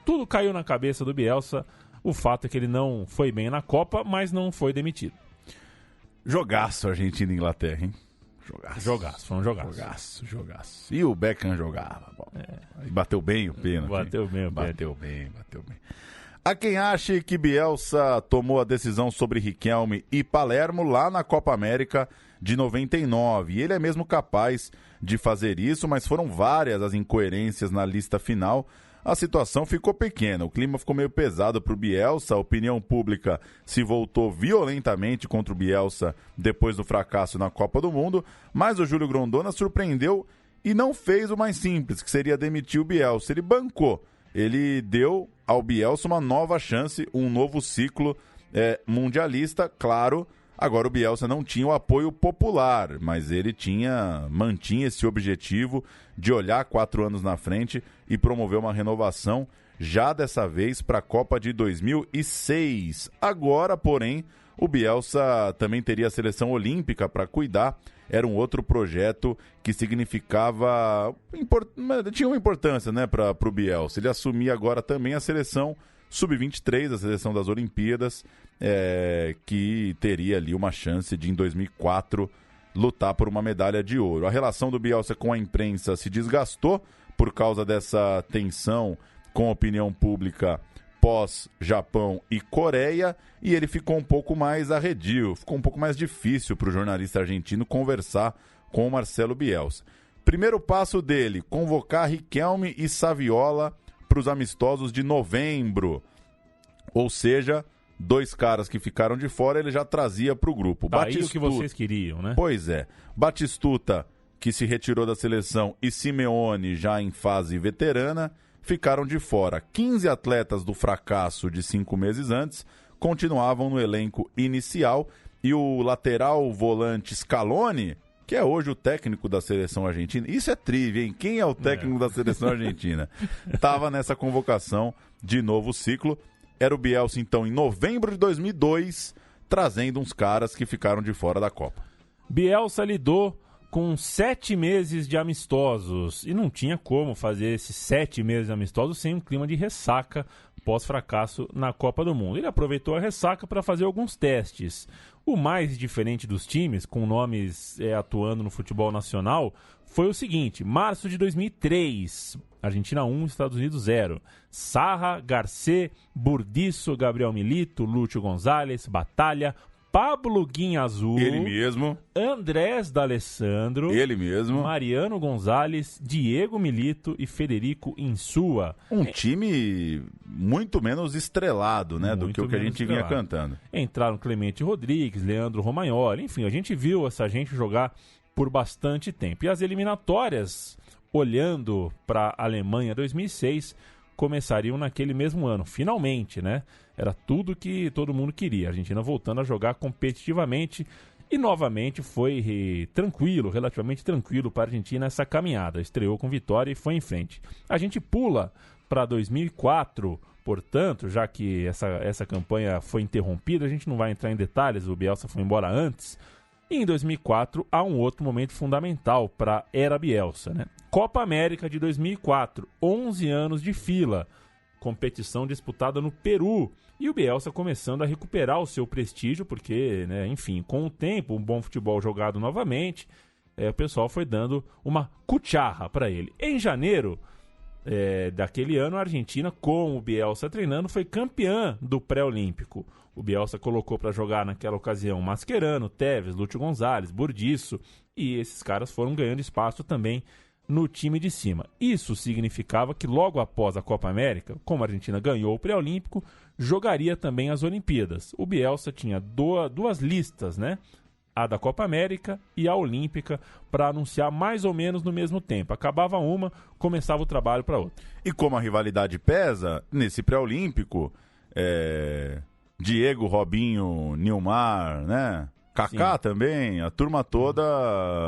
Tudo caiu na cabeça do Bielsa. O fato é que ele não foi bem na Copa, mas não foi demitido. Jogaço Argentina e Inglaterra, hein? Jogaço, foi um jogaço. Jogaço. E o Beckham jogava. E bateu bem o pênalti. Bateu bem. Há quem ache que Bielsa tomou a decisão sobre Riquelme e Palermo lá na Copa América de 99. E ele é mesmo capaz de fazer isso, mas foram várias as incoerências na lista final. A situação ficou pequena, o clima ficou meio pesado para o Bielsa, a opinião pública se voltou violentamente contra o Bielsa depois do fracasso na Copa do Mundo, mas o Júlio Grondona surpreendeu e não fez o mais simples, que seria demitir o Bielsa. Ele bancou. Ele deu ao Bielsa uma nova chance, um novo ciclo mundialista, claro. Agora o Bielsa não tinha o apoio popular, mas ele mantinha esse objetivo de olhar 4 anos na frente e promover uma renovação, já dessa vez para a Copa de 2006. Agora, porém, o Bielsa também teria a seleção olímpica para cuidar. Era um outro projeto que significava... tinha uma importância, né, para o Bielsa. Ele assumia agora também a seleção sub-23, a seleção das Olimpíadas, que teria ali uma chance de, em 2004, lutar por uma medalha de ouro. A relação do Bielsa com a imprensa se desgastou por causa dessa tensão com a opinião pública pós-Japão e Coreia, e ele ficou um pouco mais arredio, ficou um pouco mais difícil para o jornalista argentino conversar com o Marcelo Bielsa. Primeiro passo dele, convocar Riquelme e Saviola para os amistosos de novembro. Ou seja, 2 caras que ficaram de fora, ele já trazia para o grupo. Aí o que vocês queriam, né? Pois é. Batistuta, que se retirou da seleção, e Simeone, já em fase veterana, ficaram de fora. 15 atletas do fracasso de 5 meses antes continuavam no elenco inicial e o lateral volante Scaloni, que é hoje o técnico da seleção argentina, isso é trivia, hein? Quem é o técnico da seleção argentina? Estava nessa convocação de novo ciclo. Era o Bielsa, então, em novembro de 2002, trazendo uns caras que ficaram de fora da Copa. Bielsa lidou com 7 meses de amistosos. E não tinha como fazer esses 7 meses de amistosos sem um clima de ressaca pós-fracasso na Copa do Mundo. Ele aproveitou a ressaca para fazer alguns testes. O mais diferente dos times, com nomes atuando no futebol nacional, foi o seguinte: março de 2003, Argentina 1, Estados Unidos 0. Sarra, Garcê, Burdiço, Gabriel Milito, Lúcio Gonzalez, Batalha, Pablo Guinhazul, ele mesmo, Andrés D'Alessandro, ele mesmo, Mariano Gonzalez, Diego Milito e Federico Insua. Um time muito menos estrelado, né, do que o que a gente vinha cantando. Entraram Clemente Rodrigues, Leandro Romagnoli, enfim, a gente viu essa gente jogar por bastante tempo. E as eliminatórias, olhando para a Alemanha 2006, começariam naquele mesmo ano, finalmente, né? Era tudo que todo mundo queria. A Argentina voltando a jogar competitivamente e novamente foi tranquilo, relativamente tranquilo para a Argentina essa caminhada. Estreou com vitória e foi em frente. A gente pula para 2004, portanto, já que essa campanha foi interrompida, a gente não vai entrar em detalhes, o Bielsa foi embora antes. E em 2004 há um outro momento fundamental para a era Bielsa, né? Copa América de 2004, 11 anos de fila. Competição disputada no Peru. E o Bielsa começando a recuperar o seu prestígio, porque, né, enfim, com o tempo, um bom futebol jogado novamente, o pessoal foi dando uma cucharra para ele. Em janeiro daquele ano, a Argentina, com o Bielsa treinando, foi campeã do pré-olímpico. O Bielsa colocou para jogar naquela ocasião Mascherano, Tevez, Lúcio Gonzalez, Burdiço, e esses caras foram ganhando espaço também no time de cima. Isso significava que logo após a Copa América, como a Argentina ganhou o pré-olímpico, jogaria também as Olimpíadas. O Bielsa tinha duas listas, né? A da Copa América e a Olímpica, para anunciar mais ou menos no mesmo tempo. Acabava uma, começava o trabalho para outra. E como a rivalidade pesa, nesse pré-olímpico, Diego, Robinho, Nilmar, né? Kaká Sim. também, a turma toda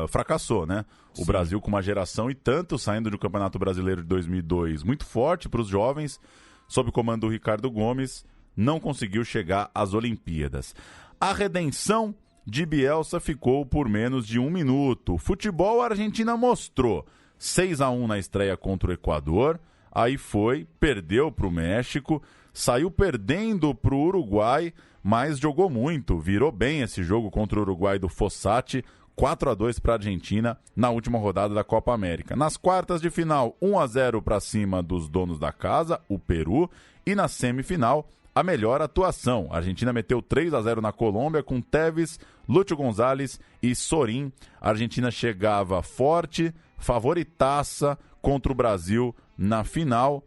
fracassou, né? O Brasil com uma geração e tanto saindo do Campeonato Brasileiro de 2002 muito forte para os jovens, sob o comando do Ricardo Gomes, não conseguiu chegar às Olimpíadas. A redenção de Bielsa ficou por menos de 1 minuto. O futebol, a Argentina mostrou 6-1 na estreia contra o Equador, aí perdeu para o México, saiu perdendo para o Uruguai, mas jogou muito, virou bem esse jogo contra o Uruguai do Fossati, 4-2 para a Argentina na última rodada da Copa América. Nas quartas de final, 1-0 para cima dos donos da casa, o Peru, e na semifinal, a melhor atuação. A Argentina meteu 3-0 na Colômbia com Tevez, Lúcio Gonzalez e Sorin. A Argentina chegava forte, favoritaça contra o Brasil na final.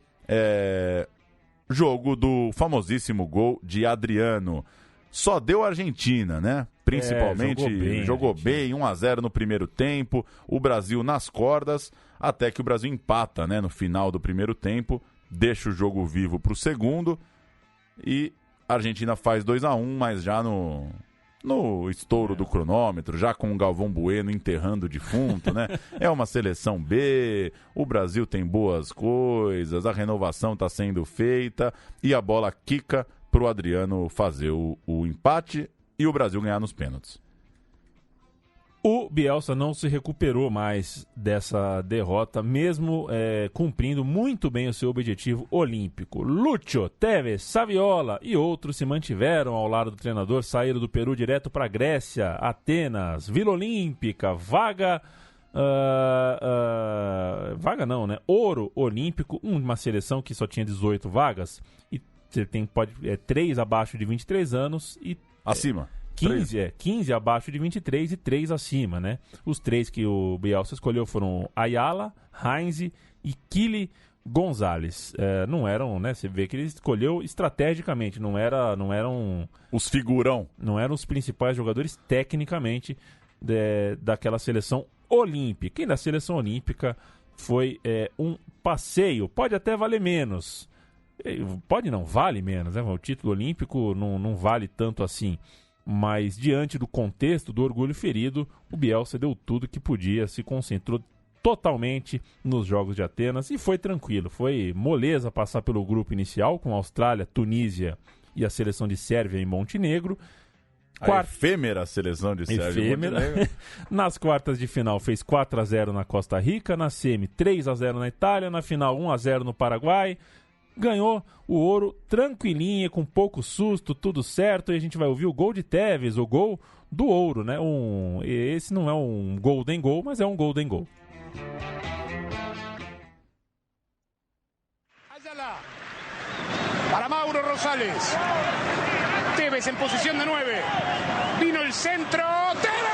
Jogo do famosíssimo gol de Adriano. Só deu a Argentina, né? Principalmente, jogou bem, 1-0 no primeiro tempo, o Brasil nas cordas, até que o Brasil empata, né? No final do primeiro tempo, deixa o jogo vivo para o segundo, e a Argentina faz 2-1, mas já no estouro do cronômetro, já com o Galvão Bueno enterrando o defunto, né? É uma seleção B, o Brasil tem boas coisas, a renovação está sendo feita, e a bola quica para o Adriano fazer o empate e o Brasil ganhar nos pênaltis. O Bielsa não se recuperou mais dessa derrota, mesmo cumprindo muito bem o seu objetivo olímpico. Lúcio, Tevez, Saviola e outros se mantiveram ao lado do treinador, saíram do Peru direto para a Grécia, Atenas, Vila Olímpica, ouro olímpico, uma seleção que só tinha 18 vagas, e você tem 3 abaixo de 23 anos e... Acima. 15 abaixo de 23 e 3 acima, né? Os 3 que o Bielsa escolheu foram Ayala, Heinz e Kili Gonzalez. Não eram, né? Você vê que ele escolheu estrategicamente, não eram... Os figurão. Não eram os principais jogadores tecnicamente daquela seleção olímpica. E na seleção olímpica foi um passeio, pode até valer menos. Pode não, vale menos, né? O título olímpico não vale tanto assim. Mas diante do contexto do orgulho ferido, o Bielsa deu tudo que podia, se concentrou totalmente nos Jogos de Atenas e foi tranquilo. Foi moleza passar pelo grupo inicial com a Austrália, Tunísia e a seleção de Sérvia e Montenegro. A efêmera seleção de Sérvia e Montenegro. Nas quartas de final fez 4-0 na Costa Rica, na semi 3-0 na Itália, na final 1-0 no Paraguai. ganhou o ouro tranquilinha, com pouco susto, tudo certo, e a gente vai ouvir o gol de Tevez, o gol do ouro, né? Esse não é um golden goal, mas é um golden goal. Para Mauro Rosales. Tevez en posición de 9. Vino el centro. ¡Tevez!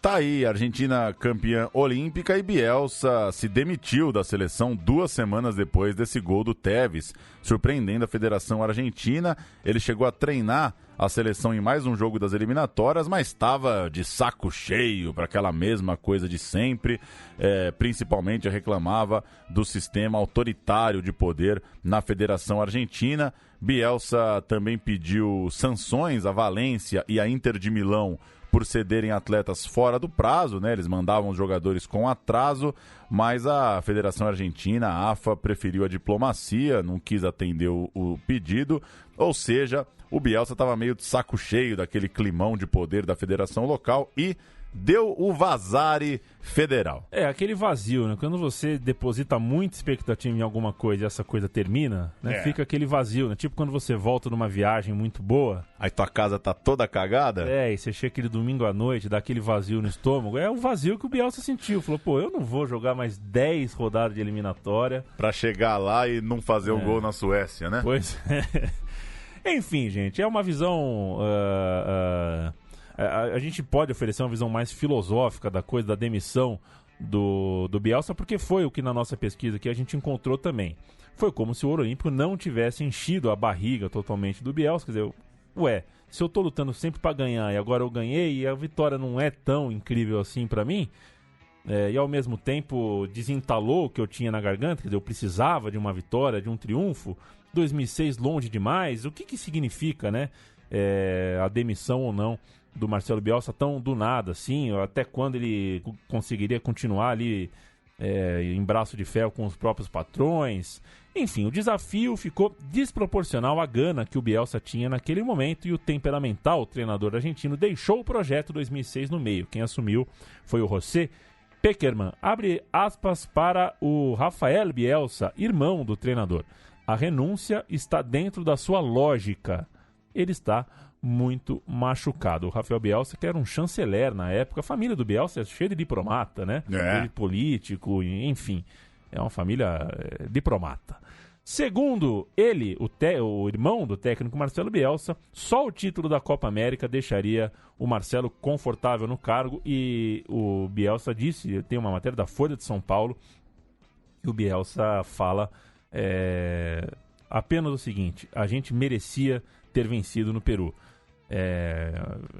Tá aí, Argentina campeã olímpica, e Bielsa se demitiu da seleção 2 semanas depois desse gol do Tevez, surpreendendo a Federação Argentina. Ele chegou a treinar a seleção em mais um jogo das eliminatórias, mas estava de saco cheio para aquela mesma coisa de sempre, principalmente reclamava do sistema autoritário de poder na Federação Argentina. Bielsa também pediu sanções à Valência e à Inter de Milão por cederem atletas fora do prazo, né? Eles mandavam os jogadores com atraso, mas a Federação Argentina, a AFA, preferiu a diplomacia, não quis atender o pedido, ou seja, o Bielsa estava meio de saco cheio daquele climão de poder da federação local e deu o vazare federal. Aquele vazio, né? Quando você deposita muita expectativa em alguma coisa e essa coisa termina, né? Fica aquele vazio, né? Tipo quando você volta numa viagem muito boa. Aí tua casa tá toda cagada? E você chega aquele domingo à noite, dá aquele vazio no estômago. É o vazio que o Bielsa sentiu. Falou, pô, eu não vou jogar mais 10 rodadas de eliminatória. Pra chegar lá e não fazer um gol na Suécia, né? Pois é. Enfim, gente, é uma visão... A gente pode oferecer uma visão mais filosófica da coisa, da demissão do Bielsa, porque foi o que na nossa pesquisa aqui a gente encontrou também. Foi como se o Ouro Olímpico não tivesse enchido a barriga totalmente do Bielsa. Quer dizer, se eu tô lutando sempre para ganhar e agora eu ganhei e a vitória não é tão incrível assim para mim, e ao mesmo tempo desentalou o que eu tinha na garganta, quer dizer, eu precisava de uma vitória, de um triunfo, 2006 longe demais, o que significa, né, a demissão ou não do Marcelo Bielsa tão do nada, assim, até quando ele conseguiria continuar ali em braço de ferro com os próprios patrões. Enfim, o desafio ficou desproporcional à gana que o Bielsa tinha naquele momento e o temperamental treinador argentino deixou o projeto 2006 no meio. Quem assumiu foi o José Pekerman. Abre aspas para o Rafael Bielsa, irmão do treinador. A renúncia está dentro da sua lógica. Ele está muito machucado. O Rafael Bielsa, que era um chanceler na época, a família do Bielsa é cheia de diplomata, né? De político, enfim. É uma família diplomata. Segundo ele, o irmão do técnico Marcelo Bielsa, só o título da Copa América deixaria o Marcelo confortável no cargo, e o Bielsa disse, tem uma matéria da Folha de São Paulo, e o Bielsa fala apenas o seguinte: a gente merecia ter vencido no Peru.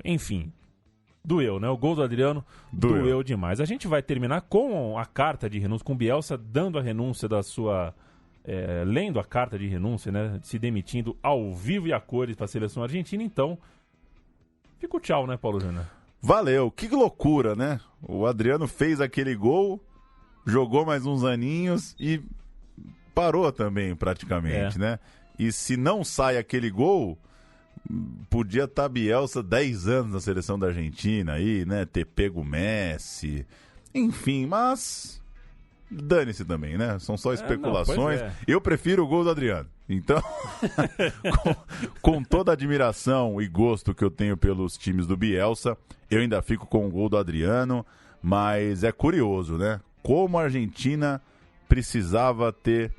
Enfim, doeu, né? O gol do Adriano doeu demais. A gente vai terminar com a carta de renúncia, com o Bielsa dando a renúncia da sua... lendo a carta de renúncia, né? Se demitindo ao vivo e a cores para a seleção argentina. Então, fica o tchau, né, Paulo Júnior? Valeu, que loucura, né? O Adriano fez aquele gol, jogou mais uns aninhos e parou também, praticamente, né? E se não sai aquele gol, podia estar Bielsa 10 anos na seleção da Argentina aí, né? Ter pego o Messi, enfim, mas dane-se também, né? São só especulações. Eu prefiro o gol do Adriano. Então, com toda a admiração e gosto que eu tenho pelos times do Bielsa, eu ainda fico com o gol do Adriano, mas é curioso, né? Como a Argentina precisava ter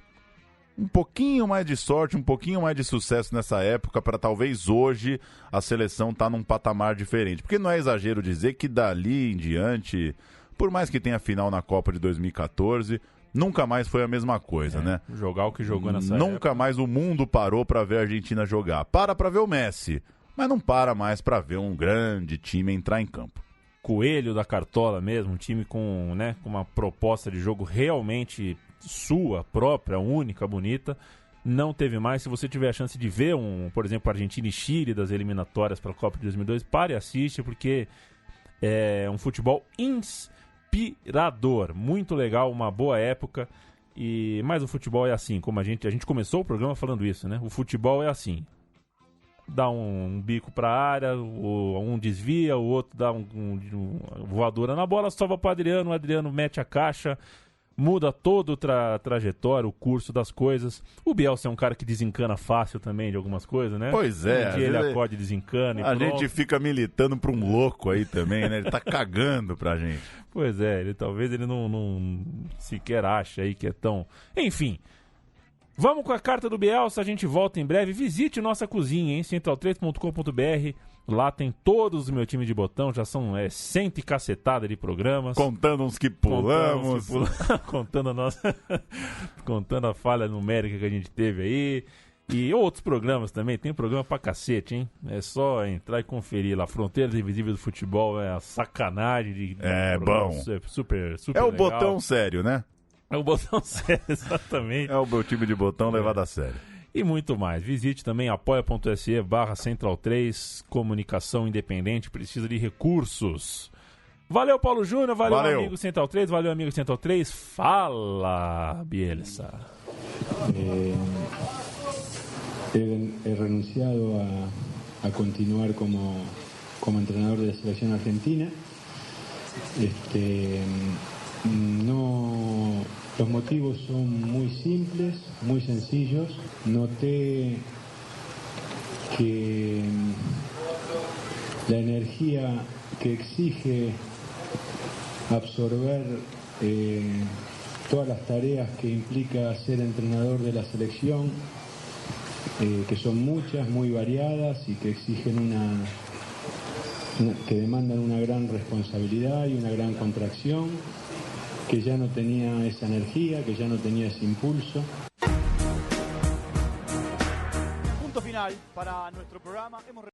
um pouquinho mais de sorte, um pouquinho mais de sucesso nessa época para talvez hoje a seleção estar num patamar diferente. Porque não é exagero dizer que dali em diante, por mais que tenha final na Copa de 2014, nunca mais foi a mesma coisa, né? Jogar o que jogou nessa época. Nunca mais o mundo parou para ver a Argentina jogar. Para ver o Messi, mas não para mais para ver um grande time entrar em campo. Coelho da cartola mesmo, um time com uma proposta de jogo realmente sua, própria, única, bonita, não teve mais. Se você tiver a chance de ver por exemplo, Argentina e Chile das eliminatórias para a Copa de 2002, pare e assiste, porque é um futebol inspiracional. inspirador. Muito legal, uma boa época. Mas o futebol é assim, como a gente começou o programa falando isso, né? O futebol é assim. Dá um bico pra área, um desvia, o outro dá um voadora na bola, sobra pro Adriano, o Adriano mete a caixa, muda todo a trajetória, o curso das coisas. O Bielsa é um cara que desencana fácil também de algumas coisas, né? Pois é. Um dia ele acorda e desencana. A gente fica militando pra um louco aí também, né? Ele tá cagando pra gente. Pois é, talvez ele não sequer ache aí que é tão... Enfim, vamos com a carta do Bielsa, a gente volta em breve. Visite nossa cozinha, hein? central3.com.br. Lá tem todos o meu time de botão, já são 100 e cacetada de programas. Contando uns que pulamos. Contando a falha numérica que a gente teve aí. E outros programas também, tem programa pra cacete, hein? É só entrar e conferir lá. Fronteiras Invisíveis do Futebol, é a sacanagem. Bom. Super é o legal. Botão sério, né? É o botão sério, exatamente. É o meu time de botão levado a sério. E muito mais. Visite também apoia.se/Central3, comunicação independente, precisa de recursos. Valeu, Paulo Júnior, valeu, amigo Central 3, valeu, amigo Central 3. Fala, Bielsa. He renunciado a continuar como entrenador de la selección argentina. Los motivos son muy simples, muy sencillos. Noté que la energía que exige absorber todas las tareas que implica ser entrenador de la selección, que son muchas, muy variadas y que exigen que demandan una gran responsabilidad y una gran contracción, que ya no tenía esa energía, que ya no tenía ese impulso. Punto final para nuestro programa.